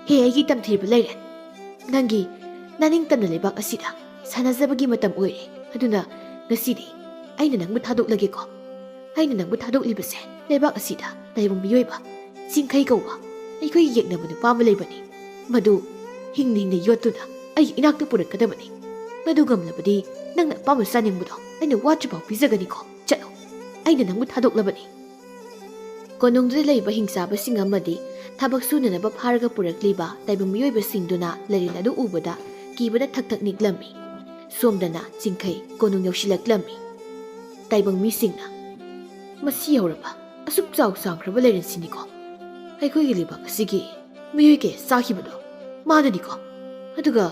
ꯍꯦ ꯑꯩꯒꯤ ꯇꯝꯊꯤꯔꯕ ꯂꯩꯔꯦꯟ ꯅꯪꯒꯤ ꯅꯅꯤꯡꯇꯝꯅ ꯂꯩꯕꯥꯛ ꯑꯁꯤꯗ ꯁꯥꯟꯅꯖꯕꯒꯤ ꯃꯇꯝ ꯑꯣꯏꯔꯦ ꯑꯗꯨꯅ ꯉꯁꯤꯗꯤ ꯑꯩꯅ ꯅꯪꯕꯨ ꯊꯥꯗꯣꯛꯂꯒꯦꯀꯣ ꯑꯩꯅ ꯅꯪꯕꯨ ꯊꯥꯗꯣꯛꯂꯤꯕꯁꯦ ꯂꯩꯕꯥꯛ ꯑꯁꯤꯗ ꯇꯥꯏꯕꯪ ꯃꯤꯑꯣꯏꯕ ꯆꯤꯡꯈꯩ ꯀꯧꯕ ꯑꯩꯈꯣꯏꯒꯤ ꯌꯦꯛꯅꯕ ꯅꯨꯄꯥ ꯑꯃ ꯂꯩꯕꯅꯤ ꯃꯗꯨ ꯍꯤꯡꯅ ꯍꯤꯡꯅ ꯌꯣꯠꯇꯨꯅ ꯑꯩꯒꯤ ꯏꯅꯥꯛꯇ ꯄꯨꯔꯛꯀꯗꯕꯅꯤ ꯃꯗꯨ ꯉꯝꯂꯕꯗꯤ ꯅꯪꯅ ꯑꯄꯥꯝꯕ ꯆꯥꯅꯤꯡꯕꯗꯣ ꯑꯩꯅ ꯋꯥꯠꯇ꯭ꯔꯤꯐꯥꯎ ꯄꯤꯖꯒꯅꯤꯀꯣ ꯆꯠꯂꯣ ꯑꯩꯅ ꯅꯪꯕꯨ ꯊꯥꯗꯣꯛꯂꯕꯅꯤ ꯀꯣꯅꯨꯡꯗꯨꯗ ꯂꯩꯕ ꯍꯤꯡꯆꯥꯕꯁꯤꯡ ꯑꯃꯗꯤ ꯊꯕꯛ ꯁꯨꯅꯅꯕ ꯐꯥꯔꯒ ꯄꯨꯔꯛꯂꯤꯕ ꯇꯥꯏꯕꯪ ꯃꯤꯑꯣꯏꯕꯁꯤꯡꯗꯨꯅ ꯂꯥꯏꯔꯦꯟ ꯑꯗꯨ ꯎꯕꯗ ꯀꯤꯕꯅ ꯊꯛ ꯊꯛ ꯅꯤꯛꯂꯝꯃꯤ ꯁꯣꯝꯗꯅ ꯆꯤꯡꯈꯩ ꯀꯣꯅꯨꯡ ꯌꯧꯁꯤꯜꯂꯛꯂꯝꯃꯤ ꯇꯥꯏꯕꯪ ꯃꯤꯁꯤꯡꯅ ꯃꯁꯤ ꯌꯧꯔꯕ ꯑꯁꯨꯛ ꯆꯥꯎꯈ꯭ꯔꯕ ꯂꯥꯏꯔꯦꯟꯁꯤꯅꯤꯀꯣ ꯑꯩꯈꯣꯏꯒꯤ ꯂꯩꯕꯥꯛ ꯑꯁꯤꯒꯤ ꯃꯤꯑꯣꯏ ꯀꯌꯥ ꯆꯥꯈꯤꯕꯗꯣ ꯃꯥꯅꯅꯤꯀꯣ ꯑꯗꯨꯒ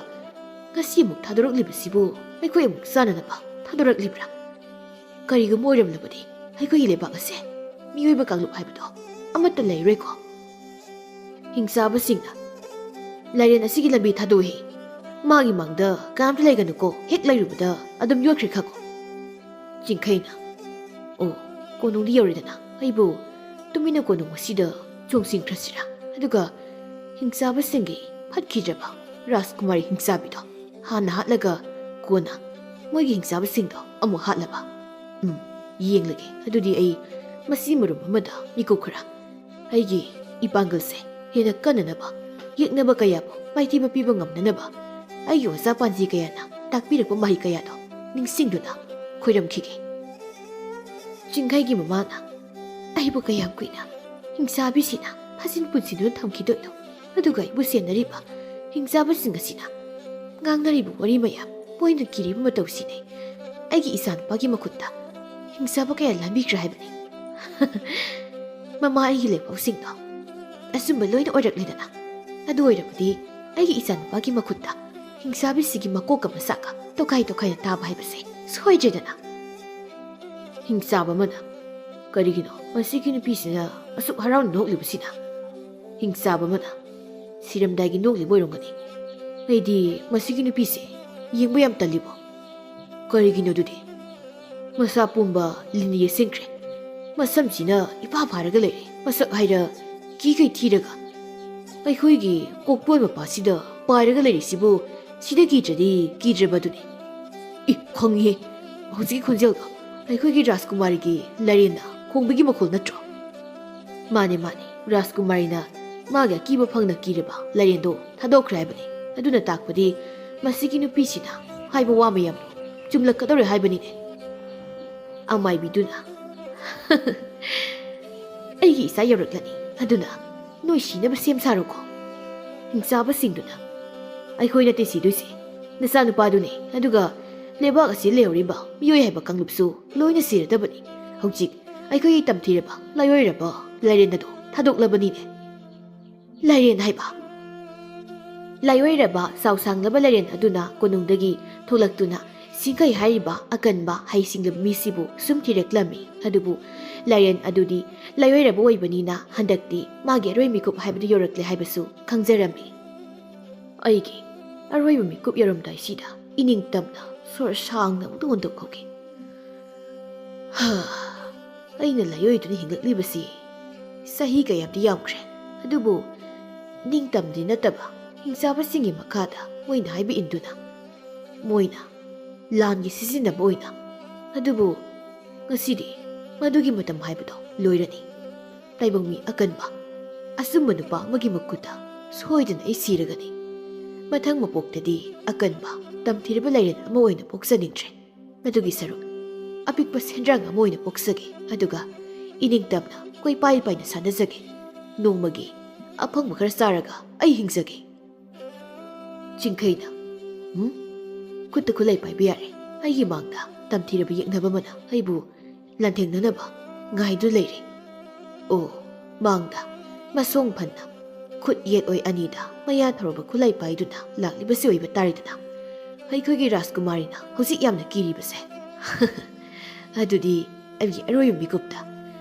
ꯉꯁꯤ ꯑꯃꯨꯛ ꯊꯥꯗꯣꯔꯛꯂꯤꯕꯁꯤꯕꯨ ꯑꯩꯈꯣꯏ ꯑꯃꯨꯛ ꯆꯥꯅꯅꯕ ꯊꯥꯗꯣꯔꯛꯂꯤꯕ꯭ꯔꯥ ꯀꯔꯤꯒꯨꯝꯕ ꯑꯣꯏꯔꯝꯂꯕꯗꯤ ꯑꯩꯈꯣꯏꯒꯤ ꯂꯩꯕꯥꯛ ꯑꯁꯦ ꯃꯤꯑꯣꯏꯕ ꯀꯥꯡꯂꯨꯞ ꯍꯥꯏꯕꯗꯣ ꯑꯃꯠꯇ ꯂꯩꯔꯣꯏꯀꯣ ꯍꯤꯡꯆꯥꯕꯁꯤꯡꯅ ꯂꯥꯏꯔꯦꯟ ꯑꯁꯤꯒꯤ ꯂꯝꯕꯤ ꯊꯥꯗꯣꯛꯏ ꯃꯥꯒꯤ ꯃꯥꯡꯗ ꯀꯅꯥꯝꯇ ꯂꯩꯒꯅꯨꯀꯣ ꯍꯦꯛ ꯂꯩꯔꯨꯕꯗ ꯑꯗꯨꯝ ꯌꯣꯠꯈ꯭ꯔꯦ ꯈꯪꯉꯣ ꯆꯤꯡꯈꯩꯅ ꯑꯣ ꯀꯣꯅꯨꯡꯗꯤ ꯌꯧꯔꯦꯗꯅ ꯑꯩꯕꯨ ꯇꯨꯃꯤꯟꯅ ꯀꯣꯅꯨꯡ ꯑꯁꯤꯗ ꯆꯣꯡꯁꯤꯟꯈ꯭ꯔꯁꯤꯔꯥ ꯑꯗꯨꯒ ꯍꯤꯡꯆꯥꯕꯁꯤꯡꯒꯤ ꯐꯠꯈꯤꯗ꯭ꯔꯕ ꯔꯥꯖꯀꯨꯃꯥꯔꯤ ꯍꯤꯡꯆꯥꯕꯤꯗꯣ ꯍꯥꯟꯅ ꯍꯥꯠꯂꯒ ꯀꯣꯟꯅ ꯃꯣꯏꯒꯤ ꯍꯤꯡꯆꯥꯕꯁꯤꯡꯗꯣ ꯑꯃꯨꯛ ꯍꯥꯠꯂꯕ ꯌꯦꯡꯂꯒꯦ ꯑꯗꯨꯗꯤ ꯑꯩ ꯃꯁꯤ ꯃꯔꯨꯝ ꯑꯃꯗ ꯃꯤꯀꯨꯞ ꯈꯔ ꯑꯩꯒꯤ ꯏꯄꯥꯡꯒꯜꯁꯦ ꯍꯦꯟꯅ ꯀꯟꯅꯅꯕ ꯌꯦꯛꯅꯕ ꯀꯌꯥꯕꯨ ꯃꯥꯏꯊꯤꯕ ꯄꯤꯕ ꯉꯝꯅꯅꯕ ꯑꯩꯒꯤ ꯑꯣꯖꯥ ꯄꯥꯟꯖꯤ ꯀꯌꯥꯅ ꯇꯥꯛꯄꯤꯔꯛꯄ ꯃꯍꯩ ꯀꯌꯥꯗꯣ ꯅꯤꯡꯁꯤꯡꯗꯨꯅ ꯈꯣꯏꯔꯝꯈꯤꯒꯦ ꯆꯤꯡꯈꯩꯒꯤ ꯃꯃꯥꯅ ꯑꯩꯕꯨ ꯀꯌꯥꯝ ꯀꯨꯏꯅ ꯍꯤꯡꯆꯥꯕꯤꯁꯤꯅ ꯐꯥꯖꯤꯟ ꯄꯨꯟꯁꯤꯟꯗꯨꯅ ꯊꯝꯈꯤꯗꯣꯏꯅꯣ ꯑꯗꯨꯒ ꯑꯩꯕꯨ ꯁꯦꯟꯅꯔꯤꯕ ꯍꯤꯡꯆꯥꯕꯁꯤꯡ ꯑꯁꯤꯅ ꯉꯥꯡꯅꯔꯤꯕ ꯋꯥꯔꯤ ꯃꯌꯥꯝ ꯃꯣꯏꯅ ꯀꯤꯔꯤꯕ ꯃꯇꯧꯁꯤꯅꯦ ꯑꯩꯒꯤ ꯏꯆꯥꯅꯨꯄꯥꯒꯤ ꯃꯈꯨꯠꯇ ꯍꯤꯡꯆꯥꯕ ꯀꯌꯥ ꯂꯥꯟꯕꯤꯈ꯭ꯔꯦ ꯍꯥꯏꯕꯅꯤ ꯃꯃꯥ ꯑꯩꯒꯤ ꯂꯩꯕꯥꯛꯁꯤꯡꯗꯣ ꯑꯆꯨꯝꯕ ꯂꯣꯏꯅ ꯑꯣꯏꯔꯛꯂꯤꯗꯅ ꯑꯗꯨ ꯑꯣꯏꯔꯕꯗꯤ ꯑꯩꯒꯤ ꯏꯆꯥꯅꯨꯄꯥꯒꯤ ꯃꯈꯨꯠꯇ ꯍꯤꯡꯆꯥꯕꯤꯁꯤꯒꯤ ꯃꯀꯣꯛꯀ ꯃꯁꯥꯛꯀ ꯇꯣꯈꯥꯏ ꯇꯣꯈꯥꯏꯅ ꯇꯥꯕ ꯍꯥꯏꯕꯁꯦ ꯁꯣꯏꯗ꯭ꯔꯦꯗꯅ ꯍꯤꯡꯆꯥꯕ ꯑꯃꯅ ꯀꯔꯤꯒꯤꯅꯣ ꯃꯁꯤꯒꯤ ꯅꯨꯄꯤꯁꯤꯅ ꯑꯁꯨꯛ ꯍꯔꯥꯎꯅ ꯅꯣꯛꯂꯤꯕꯁꯤꯅ ꯍꯤꯡꯆꯥꯕ ꯑꯃꯅ ꯁꯤꯔꯝꯗꯥꯏꯒꯤ ꯅꯣꯛꯂꯤꯕ ꯑꯣꯏꯔꯝꯒꯅꯤ ꯑꯩꯗꯤ ꯃꯁꯤꯒꯤ ꯅꯨꯄꯤꯁꯦ ꯌꯦꯡꯕ ꯌꯥꯝ ꯇꯜꯂꯤꯕꯣ ꯀꯔꯤꯒꯤꯅꯣ ꯑꯗꯨꯗꯤ ꯃꯁꯥ ꯄꯨꯝꯕ ꯂꯤꯟꯅ ꯌꯦꯠꯁꯤꯟꯈ꯭ꯔꯦ ꯃꯁꯝꯁꯤꯅ ꯏꯐꯥ ꯐꯥꯔꯒ ꯂꯩꯔꯦ ꯃꯁꯛ ꯍꯥꯏꯔ ꯀꯤꯀꯩ ꯊꯤꯔꯒ ꯑꯩꯈꯣꯏꯒꯤ ꯀꯣꯛꯄꯣꯏ ꯃꯄꯥꯁꯤꯗ ꯄꯥꯏꯔꯒ ꯂꯩꯔꯤꯁꯤꯕꯨ ꯁꯤꯗ ꯀꯤꯗ꯭ꯔꯗꯤ ꯀꯤꯗ꯭ꯔꯕꯗꯨꯅꯤ ꯈꯪꯉꯤꯍꯦ ꯍꯧꯖꯤꯛꯀꯤ ꯈꯣꯟꯖꯦꯜꯗꯣ ꯑꯩꯈꯣꯏꯒꯤ ꯔꯥꯖꯀꯨꯃꯥꯔꯤꯒꯤ ꯂꯥꯏꯔꯦꯟꯅ ꯈꯣꯡꯕꯒꯤ ꯃꯈꯣꯜ ꯅꯠꯇ꯭ꯔꯣ ꯃꯥꯅꯦ ꯔꯥꯖꯀꯨꯃꯥꯔꯤꯅ ꯃꯥꯒꯤ ꯑꯀꯤꯕ ꯐꯪꯅ ꯀꯤꯔꯕ ꯂꯥꯏꯔꯦꯟꯗꯣ ꯊꯥꯗꯣꯛꯈ꯭ꯔꯦ ꯍꯥꯏꯕꯅꯤ ꯑꯗꯨꯅ ꯇꯥꯛꯄꯗꯤ ꯃꯁꯤꯒꯤ ꯅꯨꯄꯤꯁꯤꯅ ꯍꯥꯏꯕ ꯋꯥ ꯃꯌꯥꯝꯗꯣ ꯆꯨꯝꯂꯛꯀꯗꯧꯔꯦ ꯍꯥꯏꯕꯅꯤꯅꯦ ꯑꯃꯥꯏꯕꯤꯗꯨꯅ ꯑꯩꯒꯤ ꯏꯆꯥ ꯌꯧꯔꯛꯂꯅꯤ ꯑꯗꯨꯅ ꯅꯣꯏ ꯁꯤꯅꯕ ꯁꯦꯝ ꯁꯥꯔꯣꯀꯣ ꯍꯤꯡꯆꯥꯕꯁꯤꯡꯗꯨꯅ ꯑꯩꯈꯣꯏ ꯅꯠꯇꯦ ꯁꯤꯗꯣꯏꯁꯦ ꯅꯆꯥꯅꯨꯄꯥꯗꯨꯅꯤ ꯑꯗꯨꯒ ꯂꯩꯕꯥꯛ ꯑꯁꯤ ꯂꯩꯍꯧꯔꯤꯕ ꯃꯤꯑꯣꯏ ꯍꯥꯏꯕ ꯀꯥꯡꯂꯨꯞꯁꯨ ꯂꯣꯏꯅ ꯁꯤꯔꯗꯕꯅꯤ ꯍꯧꯖꯤꯛ ꯑꯩꯈꯣꯏꯒꯤ ꯇꯝꯊꯤꯔꯕ ꯂꯥꯏꯑꯣꯏꯔꯕ ꯂꯥꯏꯔꯦꯟ ꯑꯗꯣ ꯊꯥꯗꯣꯛꯂꯕꯅꯤꯅꯦ ꯂꯥꯏꯔꯦꯟ ꯍꯥꯏꯕ ꯂꯥꯏꯑꯣꯏꯔꯕ ꯆꯥꯎꯁꯥꯡꯂꯕ ꯂꯥꯏꯔꯦꯟ ꯑꯗꯨꯅ ꯀꯣꯅꯨꯡꯗꯒꯤ ꯊꯣꯛꯂꯛꯇꯨꯅ ꯆꯤꯡꯈꯩ ꯍꯥꯏꯔꯤꯕ ꯑꯀꯟꯕ ꯍꯩꯁꯤꯡꯂꯕ ꯃꯤꯁꯤꯕꯨ ꯁꯨꯝ ꯊꯤꯔꯛꯂꯝꯃꯤ ꯑꯗꯨꯕꯨ ꯂꯥꯏꯔꯦꯟ ꯑꯗꯨꯗꯤ ꯂꯥꯏꯑꯣꯏꯔꯕ ꯑꯣꯏꯕꯅꯤꯅ ꯍꯟꯗꯛꯇꯤ ꯃꯥꯒꯤ ꯑꯔꯣꯏ ꯃꯤꯀꯨꯞ ꯍꯥꯏꯕꯗꯨ ꯌꯧꯔꯛꯂꯦ ꯍꯥꯏꯕꯁꯨ ꯈꯪꯖꯔꯝꯃꯤ ꯑꯩꯒꯤ ꯑꯔꯣꯏꯕ ꯃꯤꯀꯨꯞ ꯌꯧꯔꯝꯗꯥꯏꯁꯤꯗ ꯏꯅꯤꯡꯇꯝꯅ ꯁꯣꯔ ꯁꯥꯡꯅ ꯑꯃꯨꯛꯇ ꯍꯣꯟꯗꯣꯛꯍꯧꯒꯦ ꯑꯩꯅ ꯂꯥꯏꯑꯣꯏꯗꯨꯅ ꯍꯤꯡꯂꯛꯂꯤꯕꯁꯤ ꯆꯍꯤ ꯀꯌꯥꯝꯗꯤ ꯌꯥꯝꯈ꯭ꯔꯦ ꯑꯗꯨꯕꯨ ꯅꯤꯡꯇꯝꯗꯤ ꯅꯠꯇꯕ ꯍꯤꯡꯆꯥꯕꯁꯤꯡꯒꯤ ꯃꯈꯥꯗ ꯃꯣꯏꯅ ꯍꯥꯏꯕ ꯏꯟꯗꯨꯅ ꯃꯣꯏꯅ ꯂꯥꯟꯒꯤ ꯁꯤꯖꯤꯟꯅꯕ ꯑꯣꯏꯅ ꯑꯗꯨꯕꯨ ꯉꯁꯤꯗꯤ ꯃꯗꯨꯒꯤ ꯃꯇꯝ ꯍꯥꯏꯕꯗꯣ ꯂꯣꯏꯔꯅꯤ ꯇꯥꯏꯕꯪ ꯃꯤ ꯑꯀꯟꯕ ꯑꯆꯨꯝꯕ ꯅꯨꯄꯥ ꯑꯃꯒꯤ ꯃꯈꯨꯠꯇ ꯁꯣꯏꯗꯅ ꯑꯩ ꯁꯤꯔꯒꯅꯤ ꯃꯊꯪ ꯃꯄꯣꯛꯇꯗꯤ ꯑꯀꯟꯕ ꯇꯝꯊꯤꯔꯕ ꯂꯥꯏꯔꯦꯟ ꯑꯃ ꯑꯣꯏꯅ ꯄꯣꯛꯆꯅꯤꯡꯗ꯭ꯔꯦ ꯃꯗꯨꯒꯤ ꯁꯔꯨꯛ ꯑꯄꯤꯛꯄ ꯁꯦꯟꯗ꯭ꯔꯥꯡ ꯑꯃ ꯑꯣꯏꯅ ꯄꯣꯛꯆꯒꯦ ꯑꯗꯨꯒ ꯏꯅꯤꯡꯇꯝꯅ ꯀꯣꯏꯄꯥꯏ ꯄꯥꯏꯅ ꯁꯥꯟꯅꯖꯒꯦ ꯅꯣꯡꯃꯒꯤ ꯑꯐꯪꯕ ꯈꯔ ꯆꯥꯔꯒ ꯑꯩ ꯍꯤꯡꯖꯒꯦ ꯆꯤꯡꯈꯩꯅ ꯈꯨꯠꯇ ꯈꯨꯠꯂꯥꯏ ꯄꯥꯏꯕ ꯌꯥꯔꯦ ꯑꯩꯒꯤ ꯃꯥꯡꯗ ꯇꯝꯊꯤꯔꯕ ꯌꯦꯛꯅꯕ ꯑꯃꯅ ꯑꯩꯕꯨ ꯂꯥꯟꯊꯦꯡꯅꯅꯕ ꯉꯥꯏꯗꯨ ꯂꯩꯔꯦ ꯑꯣ ꯃꯥꯡꯗ ꯃꯁꯣꯡ ꯐꯟꯅ ꯈꯨꯠ ꯌꯦꯠ ꯑꯣꯏ ꯑꯅꯤꯗ ꯃꯌꯥ ꯊꯧꯔꯕ ꯈꯨꯠꯂꯥꯏ ꯄꯥꯏꯗꯨꯅ ꯂꯥꯛꯂꯤꯕꯁꯤ ꯑꯣꯏꯕ ꯇꯥꯔꯦꯗꯅ ꯑꯩꯈꯣꯏꯒꯤ ꯔꯥꯖꯀꯨꯃꯥꯔꯤꯅ ꯍꯧꯖꯤꯛ ꯌꯥꯝꯅ ꯀꯤꯔꯤꯕꯁꯦ ꯑꯗꯨꯗꯤ ꯑꯩꯒꯤ ꯑꯔꯣꯏꯕ ꯃꯤꯀꯨꯞꯇ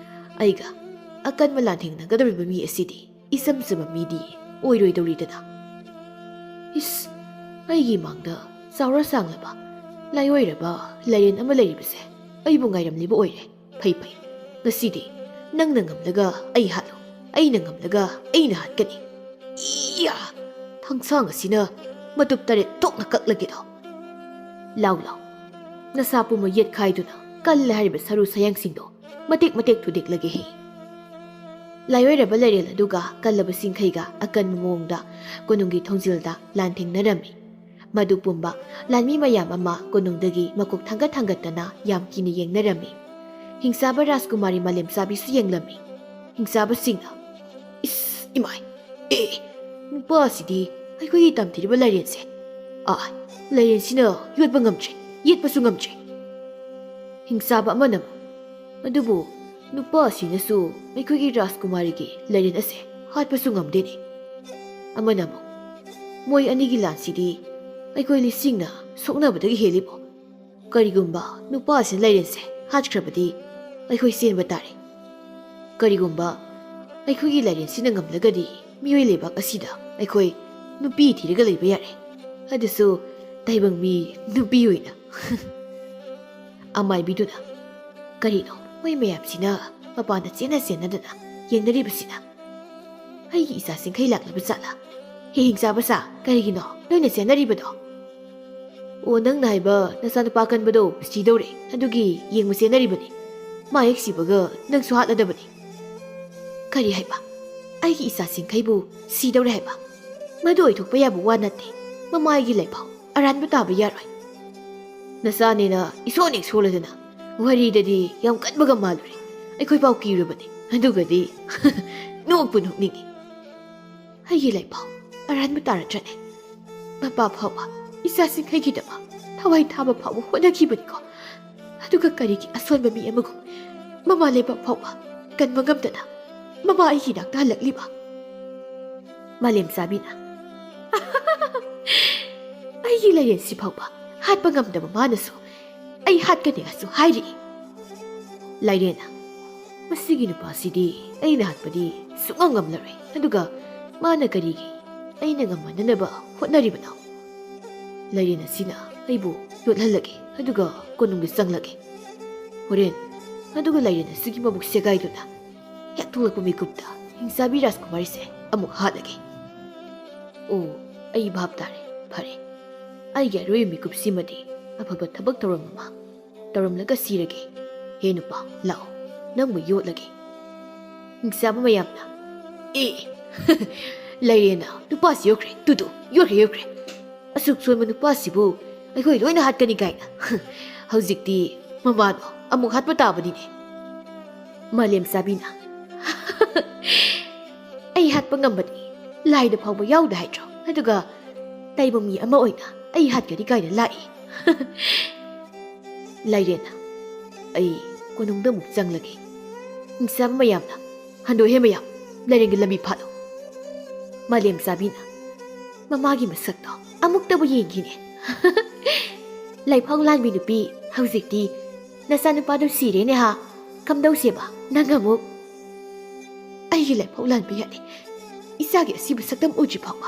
ꯑꯩꯒ ꯑꯀꯟꯕ ꯂꯥꯟꯊꯦꯡꯅꯒꯗꯧꯔꯤꯕ ꯃꯤ ꯑꯁꯤꯗꯤ ꯏꯆꯝ ꯆꯝꯕ ꯃꯤꯗꯤ ꯑꯣꯏꯔꯣꯏꯗꯧꯔꯤꯗꯅ ꯏꯁ ꯑꯩꯒꯤ ꯃꯥꯡꯗ ꯆꯥꯎꯔ ꯁꯥꯡꯂꯕ ꯂꯥꯏꯑꯣꯏꯔꯕ ꯂꯥꯏꯔꯦꯟ ꯑꯃ ꯂꯩꯔꯤꯕꯁꯦ ꯑꯩꯕꯨ ꯉꯥꯏꯔꯝꯂꯤꯕ ꯑꯣꯏꯔꯦ ꯐꯩ ꯐꯩ ꯉꯁꯤꯗꯤ ꯅꯪꯅ ꯉꯝꯂꯒ ꯑꯩ ꯍꯥꯠꯂꯨ ꯑꯩꯅ ꯉꯝꯂꯒ ꯑꯩꯅ ꯍꯥꯠꯀꯅꯤ ꯏꯌꯥ ꯊꯥꯡꯁꯥꯡ ꯑꯁꯤꯅ ꯃꯇꯨꯞ 7 ꯇꯣꯛꯅ ꯀꯛꯂꯒꯦꯗꯣ ꯂꯥꯎ ꯂꯥꯎ ꯅꯁꯥ ꯄꯨꯝꯕ ꯌꯦꯠꯈꯥꯏꯗꯨꯅ ꯀꯜꯂꯦ ꯍꯥꯏꯔꯤꯕ ꯁꯔꯨ ꯁꯌꯥꯡꯁꯤꯡꯗꯣ ꯃꯇꯦꯛ ꯃꯇꯦꯛ ꯊꯨꯗꯦꯛꯂꯒꯦ ꯂꯥꯏꯑꯣꯏꯔꯕ ꯂꯩꯔꯦꯜ ꯑꯗꯨꯒ ꯀꯜꯂꯕ ꯆꯤꯡꯈꯩꯒ ꯑꯀꯟꯕ ꯃꯑꯣꯡꯗ ꯀꯣꯅꯨꯡꯒꯤ ꯊꯣꯡꯖꯤꯜꯗ ꯂꯥꯟꯊꯦꯡꯅꯔꯝꯃꯤ ꯃꯗꯨ ꯄꯨꯝꯕ ꯂꯥꯟꯃꯤ ꯃꯌꯥꯝ ꯑꯃ ꯀꯣꯅꯨꯡꯗꯒꯤ ꯃꯀꯣꯛ ꯊꯥꯡꯒꯠ ꯊꯥꯡꯒꯠꯇꯅ ꯌꯥꯝ ꯀꯤꯅ ꯌꯦꯡꯅꯔꯝꯃꯤ ꯍꯤꯡꯆꯥꯕ ꯔꯥꯖꯀꯨꯃꯥꯔꯤ ꯃꯥꯂꯦꯝꯆꯥꯕꯤꯁꯨ ꯌꯦꯡꯂꯝꯃꯤ ꯍꯤꯡꯆꯥꯕꯁꯤꯡꯅ ꯏꯁ ꯏꯃꯥꯏ ꯅꯨꯄꯥ ꯑꯁꯤꯗꯤ ꯑꯩꯈꯣꯏꯒꯤ ꯇꯝꯊꯤꯔꯤꯕ ꯂꯥꯏꯔꯦꯟꯁꯦ ꯂꯥꯏꯔꯦꯟꯁꯤꯅ ꯌꯣꯠꯄ ꯉꯝꯗ꯭ꯔꯦ ꯌꯦꯠꯄꯁꯨ ꯉꯝꯗ꯭ꯔꯦ ꯍꯤꯡꯆꯥꯕ ꯑꯃꯅ ꯑꯗꯨꯕꯨ ꯅꯨꯄꯥ ꯑꯁꯤꯅꯁꯨ ꯑꯩꯈꯣꯏꯒꯤ ꯔꯥꯖꯀꯨꯃꯥꯔꯤꯒꯤ ꯂꯥꯏꯔꯦꯟ ꯑꯁꯦ ꯍꯥꯠꯄꯁꯨ ꯉꯝꯗꯦꯅꯦ ꯑꯃꯅ ꯑꯃꯨꯛ ꯃꯣꯏ ꯑꯅꯤꯒꯤ ꯂꯥꯟꯁꯤꯗꯤ ꯑꯩꯈꯣꯏ ꯂꯤꯁꯤꯡꯅ ꯁꯣꯛꯅꯕꯗꯒꯤ ꯍꯦꯜꯂꯤꯕꯣ ꯀꯔꯤꯒꯨꯝꯕ ꯅꯨꯄꯥ ꯑꯁꯤꯅ ꯂꯥꯏꯔꯦꯟꯁꯦ ꯍꯥꯠꯈ꯭ꯔꯕꯗꯤ ꯑꯩꯈꯣꯏ ꯆꯦꯟꯕ ꯇꯥꯔꯦ ꯀꯔꯤꯒꯨꯝꯕ ꯑꯩꯈꯣꯏꯒꯤ ꯂꯥꯏꯔꯦꯟꯁꯤꯅ ꯉꯝꯂꯒꯗꯤ ꯃꯤꯑꯣꯏ ꯂꯩꯕꯥꯛ ꯑꯁꯤꯗ ꯑꯩꯈꯣꯏ ꯅꯨꯄꯤ ꯊꯤꯔꯒ ꯂꯩꯕ ꯌꯥꯔꯦ ꯑꯗꯨꯁꯨ ꯇꯥꯏꯕꯪ ꯃꯤ ꯅꯨꯄꯤ ꯑꯣꯏꯅ ꯑꯃꯥꯏꯕꯤꯗꯨꯅ ꯀꯔꯤꯅꯣ ꯃꯣꯏ ꯃꯌꯥꯝꯁꯤꯅ ꯃꯄꯥꯟꯗ ꯆꯦꯟꯅꯗꯅ ꯌꯦꯡꯅꯔꯤꯕꯁꯤꯅ ꯑꯩꯒꯤ ꯏꯆꯥ ꯆꯤꯡꯈꯩ ꯂꯥꯛꯂꯕ ꯖꯥꯠꯂꯥ ꯍꯦ ꯍꯤꯡꯆꯥꯕꯆꯥ ꯀꯔꯤꯒꯤꯅꯣ ꯅꯣꯏꯅ ꯆꯦꯟꯅꯔꯤꯕꯗꯣ ꯑꯣ ꯅꯪꯅ ꯍꯥꯏꯕ ꯅꯆꯥꯅꯨꯄꯥ ꯀꯟꯕꯗꯣ ꯁꯤꯗꯧꯔꯦ ꯑꯗꯨꯒꯤ ꯌꯦꯡꯕ ꯆꯦꯟꯅꯔꯤꯕꯅꯤ ꯃꯥ ꯍꯦꯛ ꯁꯤꯕꯒ ꯅꯪꯁꯨ ꯍꯥꯠꯂꯗꯕꯅꯤ ꯀꯔꯤ ꯍꯥꯏꯕ ꯑꯩꯒꯤ ꯏꯆꯥ ꯆꯤꯡꯈꯩꯕꯨ ꯁꯤꯗꯧꯔꯦ ꯍꯥꯏꯕ ꯃꯗꯨ ꯑꯣꯏꯊꯣꯛꯄ ꯌꯥꯕ ꯋꯥ ꯅꯠꯇꯦ ꯃꯃꯥꯏꯒꯤ ꯂꯩꯐꯥꯎ ꯑꯔꯥꯟꯕ ꯇꯥꯕ ꯌꯥꯔꯣꯏ ꯅꯆꯥꯅꯦꯅ ꯏꯁꯣꯟ ꯍꯦꯛ ꯁꯣꯜꯂꯗꯅ ꯋꯥꯔꯤꯗꯗꯤ ꯌꯥꯝ ꯀꯟꯕꯒ ꯃꯥꯜꯂꯨꯔꯦ ꯑꯩꯈꯣꯏ ꯄꯥꯎ ꯀꯤꯔꯨꯕꯅꯤ ꯑꯗꯨꯒꯗꯤ ꯅꯣꯛꯄꯨ ꯅꯣꯛꯅꯤꯡꯉꯤ ꯑꯩꯒꯤ ꯂꯩꯐꯥꯎ ꯑꯔꯥꯟꯕ ꯇꯥꯔꯗ꯭ꯔꯅꯦ ꯃꯄꯥ ꯐꯥꯎꯕ ꯏꯆꯥ ꯆꯤꯡꯈꯩꯒꯤꯗꯃꯛ ꯊꯋꯥꯏ ꯊꯥꯕ ꯐꯥꯎꯕ ꯍꯣꯠꯅꯈꯤꯕꯅꯤꯀꯣ ꯑꯗꯨꯒ ꯀꯔꯤꯒꯤ ꯑꯁꯣꯟꯕ ꯃꯤ ꯑꯃꯒꯨꯝ ꯃꯃꯥ ꯂꯩꯕꯥꯛ ꯐꯥꯎꯕ ꯀꯟꯕ ꯉꯝꯗꯅ ꯃꯃꯥ ꯑꯩꯒꯤ ꯅꯥꯛꯇ ꯍꯜꯂꯛꯂꯤꯕ ꯃꯥꯂꯦꯝꯆꯥꯕꯤꯅ ꯑꯩꯒꯤ ꯂꯥꯏꯔꯦꯟꯁꯤ ꯐꯥꯎꯕ ꯍꯥꯠꯄ ꯉꯝꯗꯕ ꯃꯥꯅꯁꯨ ꯑꯩ ꯍꯥꯠꯀꯅꯤꯒꯁꯨ ꯍꯥꯏꯔꯤ ꯂꯥꯏꯔꯦꯟꯅ ꯃꯁꯤꯒꯤ ꯅꯨꯄꯥꯁꯤꯗꯤ ꯑꯩꯅ ꯍꯥꯠꯄꯗꯤ ꯁꯨꯡꯉꯝ ꯉꯝꯂꯔꯣꯏ ꯑꯗꯨꯒ ꯃꯥꯅ ꯀꯔꯤꯒꯤ ꯑꯩꯅ ꯉꯝꯍꯟꯅꯅꯕ ꯍꯣꯠꯅꯔꯤꯕꯅꯣ ꯂꯥꯏꯔꯦꯟ ꯑꯁꯤꯅ ꯑꯩꯕꯨ ꯌꯣꯠꯍꯜꯂꯒꯦ ꯑꯗꯨꯒ ꯀꯣꯅꯨꯡꯗ ꯆꯪꯂꯒꯦ ꯍꯣꯔꯦꯟ ꯑꯗꯨꯒ ꯂꯥꯏꯔꯦꯟ ꯑꯁꯤꯒꯤ ꯃꯕꯨꯛ ꯁꯦꯒꯥꯏꯗꯨꯅ ꯍꯦꯛ ꯊꯣꯛꯂꯛꯄ ꯃꯤꯀꯨꯞꯇ ꯍꯤꯡꯆꯥꯕꯤ ꯔꯥꯖꯀꯨꯃꯥꯔꯤꯁꯦ ꯑꯃꯨꯛ ꯍꯥꯠꯂꯒꯦ ꯑꯣ ꯑꯩ ꯚꯥꯞ ꯇꯥꯔꯦ ꯐꯔꯦ ꯑꯩꯒꯤ ꯑꯔꯣꯏꯕ ꯃꯤꯀꯨꯞꯁꯤꯃꯗꯤ ꯑꯐꯕ ꯊꯕꯛ ꯇꯧꯔꯝꯂꯒ ꯁꯤꯔꯒꯦ ꯍꯦ ꯅꯨꯄꯥ ꯂꯥꯛꯑꯣ ꯅꯪꯕꯨ ꯌꯣꯠꯂꯒꯦ ꯍꯤꯡꯆꯥꯕ ꯃꯌꯥꯝꯅ ꯂꯥꯏꯔꯦꯟꯅ ꯅꯨꯄꯥꯁꯤ ꯌꯣꯠꯈ꯭ꯔꯦ ꯇꯨꯗꯨ ꯌꯣꯠꯈ꯭ꯔꯦ ꯑꯁꯨꯛ ꯁꯣꯟꯕ ꯅꯨꯄꯥꯁꯤꯕꯨ ꯑꯩꯈꯣꯏ ꯂꯣꯏꯅ ꯍꯥꯠꯀꯅꯤ ꯀꯥꯏꯅ ꯍꯧꯖꯤꯛꯇꯤ ꯃꯃꯥꯗꯣ ꯑꯃꯨꯛ ꯍꯥꯠꯄ ꯇꯥꯕꯅꯤꯅꯦ ꯃꯥꯂꯦꯝꯆꯥꯕꯤꯅ ꯑꯩ ꯍꯥꯠꯄ ꯉꯝꯕꯗꯤ ꯂꯥꯏꯗ ꯐꯥꯎꯕ ꯌꯥꯎꯗ ꯍꯥꯏꯗ꯭ꯔꯣ ꯑꯗꯨꯒ ꯇꯥꯏꯕꯪ ꯃꯤ ꯑꯃ ꯑꯣꯏꯅ ꯑꯩ ꯍꯥꯠꯀꯅꯤ ꯀꯥꯏꯅ ꯂꯥꯛꯏ ꯂꯥꯏꯔꯦꯟꯅ ꯑꯩ ꯀꯣꯅꯨꯡꯗ ꯑꯃꯨꯛ ꯆꯪꯂꯒꯦ ꯍꯤꯡꯆꯥꯕ ꯃꯌꯥꯝꯅ ꯍꯟꯗꯣꯛꯍꯦ ꯃꯌꯥꯝ ꯂꯥꯏꯔꯦꯟꯒꯤ ꯂꯝꯕꯤ ꯐꯥꯠꯂꯨ ꯃꯥꯂꯦꯝꯆꯥꯕꯤꯅ ꯃꯃꯥꯒꯤ ꯃꯁꯛꯇꯣ ꯑꯃꯨꯛꯇꯕꯨ ꯌꯦꯡꯈꯤꯅꯦ ꯂꯩꯐꯥꯎ ꯂꯥꯟꯕꯤ ꯅꯨꯄꯤ ꯍꯧꯖꯤꯛꯇꯤ ꯅꯆꯥꯅꯨꯄꯥꯗꯨ ꯁꯤꯔꯦꯅꯦ ꯍꯥ ꯀꯝꯗꯧꯁꯦꯕ ꯅꯪ ꯑꯃꯨꯛ ꯑꯩꯒꯤ ꯂꯩꯐꯥꯎ ꯂꯥꯟꯕ ꯌꯥꯗꯦ ꯏꯆꯥꯒꯤ ꯑꯁꯤꯕ ꯁꯛꯇꯝ ꯎꯗ꯭ꯔꯤ ꯐꯥꯎꯕ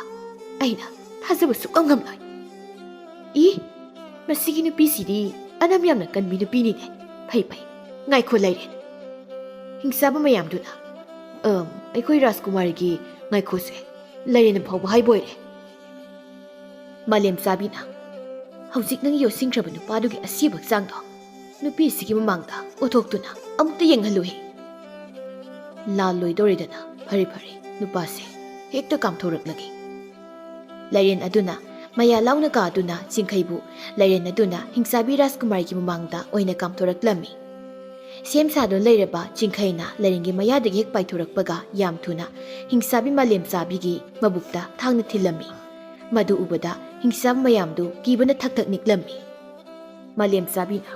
ꯑꯩꯅ ꯊꯥꯖꯕ ꯁꯨꯛꯉꯝ ꯉꯝꯂꯣꯏ ꯃꯁꯤꯒꯤ ꯅꯨꯄꯤꯁꯤꯗꯤ ꯑꯅꯝ ꯌꯥꯝꯅ ꯀꯟꯕꯤ ꯅꯨꯄꯤꯅꯤꯅꯦ ꯐꯩ ꯉꯥꯏꯈꯣ ꯂꯥꯏꯔꯦꯟ ꯍꯤꯡꯆꯥꯕ ꯃꯌꯥꯝꯗꯨꯅ ꯑꯩꯈꯣই ꯔꯥꯖꯀꯨꯃꯥꯔꯤꯒꯤ ꯉꯥꯏꯈꯣꯁꯦ ꯂꯥꯏꯔꯦꯟꯅ ꯐꯥꯎꯕ ꯍꯥꯏꯕ ꯑꯣꯏꯔꯦ ꯃꯥꯂꯦꯝꯆꯥꯕꯤꯅ ꯍꯧꯖꯤꯛ ꯅꯪ ꯌꯣꯠꯁꯤꯟꯈ꯭ꯔꯕ ꯅꯨꯄꯥꯗꯨꯒꯤ ꯑꯁꯤꯕ ꯍꯛꯆꯥꯡꯗꯣ ꯅꯨꯄꯤꯁꯤꯒꯤ ꯃꯃꯥꯡꯗ ꯑꯣꯊꯣꯛꯇꯨꯅ ꯑꯃꯨꯛꯇ ꯌꯦꯡꯍꯜꯂꯨꯍꯦ ꯂꯥꯜ ꯂꯣꯏꯗꯧꯔꯦꯗꯅ ꯐꯔꯦ ꯐꯔꯦ ꯅꯨꯄꯥꯁꯦ ꯍꯦꯛꯇ ꯀꯥꯝꯊꯣꯔꯛꯂꯒꯦ ꯂꯥꯏꯔꯦꯟ ꯑꯗꯨꯅ ꯃꯌꯥ ꯂꯥꯎꯅ ꯀꯥꯗꯨꯅ ꯆꯤꯡꯈꯩꯕꯨ ꯂꯥꯏꯔꯦꯟ ꯑꯗꯨꯅ ꯍꯤꯡꯆꯥꯕꯤ ꯔꯥꯖꯀꯨꯃꯥꯔꯤꯒꯤ ꯃꯃꯥꯡꯗ ꯑꯣꯏꯅ ꯀꯥꯝꯊꯣꯔꯛꯂꯝꯃꯤ ꯁꯦꯝ ꯁꯥꯗꯨꯅ ꯂꯩꯔꯕ ꯆꯤꯡꯈꯩꯅ ꯂꯥꯏꯔꯦꯟꯒꯤ ꯃꯌꯥꯗꯒꯤ ꯍꯦꯛ ꯄꯥꯏꯊꯣꯔꯛꯄꯒ ꯌꯥꯝ ꯊꯨꯅ ꯍꯤꯡꯆꯥꯕꯤ ꯃꯥꯂꯦꯝꯆꯥꯕꯤꯒꯤ ꯃꯕꯨꯛꯇ ꯊꯥꯡꯅ ꯊꯤꯜꯂꯝꯃꯤ ꯃꯗꯨ ꯎꯕꯗ ꯍꯤꯡꯆꯥꯕ ꯃꯌꯥꯝꯗꯨ ꯀꯤꯕꯅ ꯊꯛ ꯊꯛ ꯅꯤꯛꯂꯝꯃꯤ ꯃꯥꯂꯦꯝꯆꯥꯕꯤꯅ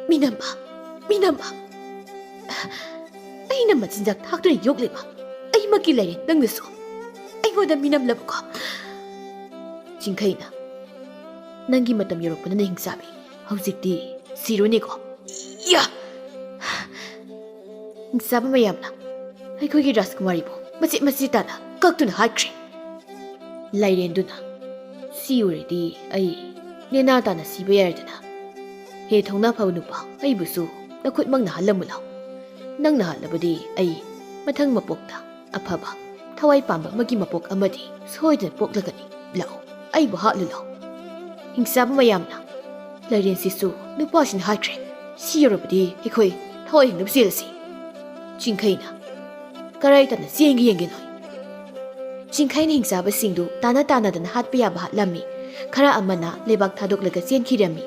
ꯃꯤꯅꯝꯕ ꯃꯤꯅꯝꯕ ꯑꯩꯅ ꯃꯆꯤꯟꯖꯥꯛ ꯊꯥꯛꯇꯨꯅ ꯌꯣꯛꯂꯤꯕ ꯑꯩꯃꯛꯀꯤ ꯂꯥꯏꯔꯦꯟ ꯅꯪꯅꯁꯨ ꯑꯩꯉꯣꯟꯗ ꯃꯤꯅꯝꯂꯕꯀꯣ ꯆꯤꯡꯈꯩꯅ ꯅꯪꯒꯤ ꯃꯇꯝ ꯌꯧꯔꯛꯄꯅ ꯍꯤꯡꯆꯥꯕꯤ ꯍꯧꯖꯤꯛꯇꯤ ꯁꯤꯔꯣꯅꯦꯀꯣ ꯌꯥ ꯍꯤꯡꯆꯥꯕ ꯃꯌꯥꯝꯅ ꯑꯩꯈꯣꯏꯒꯤ ꯔꯥꯖꯀꯨꯃꯥꯔꯤꯕꯨ ꯃꯆꯦꯠ ꯃꯆꯦꯠ ꯇꯥꯅ ꯀꯛꯇꯨꯅ ꯍꯥꯠꯈ꯭ꯔꯦ ꯂꯥꯏꯔꯦꯟꯗꯨꯅ ꯁꯤꯌꯨꯔꯗꯤ ꯑꯩ ꯅꯦꯅꯥ ꯇꯥꯅ ꯁꯤꯕ ꯌꯥꯔꯗꯅ ꯍꯦ ꯊꯧꯅꯥ ꯐꯕ ꯅꯨꯄꯥ ꯑꯩꯕꯨꯁꯨ ꯅꯈꯨꯠꯃꯛꯅ ꯍꯥꯠꯂꯝꯃꯨ ꯂꯥꯎ ꯅꯪꯅ ꯍꯥꯠꯂꯕꯗꯤ ꯑꯩ ꯃꯊꯪ ꯃꯄꯣꯛꯇ ꯑꯐꯕ ꯊꯋꯥꯏ ꯄꯥꯟꯕ ꯑꯃꯒꯤ ꯃꯄꯣꯛ ꯑꯃꯗꯤ ꯁꯣꯏꯗꯅ ꯄꯣꯛꯂꯒꯅꯤ ꯂꯥꯛꯑꯣ ꯑꯩꯕꯨ ꯍꯥꯠꯂꯨ ꯂꯥꯎ ꯍꯤꯡꯆꯥꯕ ꯃꯌꯥꯝꯅ ꯂꯥꯏꯔꯦꯟꯁꯤꯁꯨ ꯅꯨꯄꯥꯁꯤꯅ ꯍꯥꯠꯈ꯭ꯔꯦ ꯁꯤ ꯌꯧꯔꯕꯗꯤ ꯑꯩꯈꯣꯏ ꯊꯋꯥꯏ ꯍꯤꯡꯅꯕ ꯆꯦꯜꯂꯁꯤ ꯆꯤꯡꯈꯩꯅ ꯀꯔꯥꯏ ꯇꯥꯅ ꯆꯦꯟꯒꯦ ꯌꯦꯡꯒꯦ ꯅꯣꯏ ꯆꯤꯡꯈꯩꯅ ꯍꯤꯡꯆꯥꯕꯁꯤꯡꯗꯨ ꯇꯥꯅ ꯇꯥꯅꯗꯅ ꯍꯥꯠꯄ ꯌꯥꯕ ꯍꯥꯠꯂꯝꯃꯤ ꯈꯔ ꯑꯃꯅ ꯂꯩꯕꯥꯛ ꯊꯥꯗꯣꯛꯂꯒ ꯆꯦꯟꯈꯤꯔꯝꯃꯤ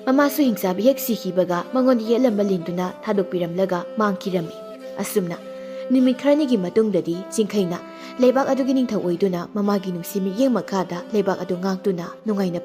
ꯃꯃꯥꯁꯨ ꯍꯤꯡꯆꯥꯕꯤ ꯍꯦꯛ ꯁꯤꯈꯤꯕꯒ ꯃꯉꯣꯟꯗ ꯌꯦꯠꯂꯝꯕ ꯂꯤꯟꯗꯨꯅ ꯊꯥꯗꯣꯛꯄꯤꯔꯝꯂꯒ ꯃꯥꯡꯈꯤꯔꯝꯃꯤ ꯑꯁꯨꯝꯅ ꯅꯨꯃꯤꯠ ꯈꯔꯅꯤꯒꯤ ꯃꯇꯨꯡꯗꯗꯤ ꯆꯤꯡꯈꯩꯅ ꯂꯩꯕꯥꯛ ꯑꯗꯨꯒꯤ ꯅꯤꯡꯊꯧ ꯑꯣꯏꯗꯨꯅ ꯃꯃꯥꯒꯤ ꯅꯨꯡꯁꯤ ꯃꯤꯠꯌꯦꯡ ꯃꯈꯥꯗ ꯂꯩꯕꯥꯛ ꯑꯗꯨ ꯉꯥꯛꯇꯨꯅ ꯅꯨꯡꯉꯥꯏꯅ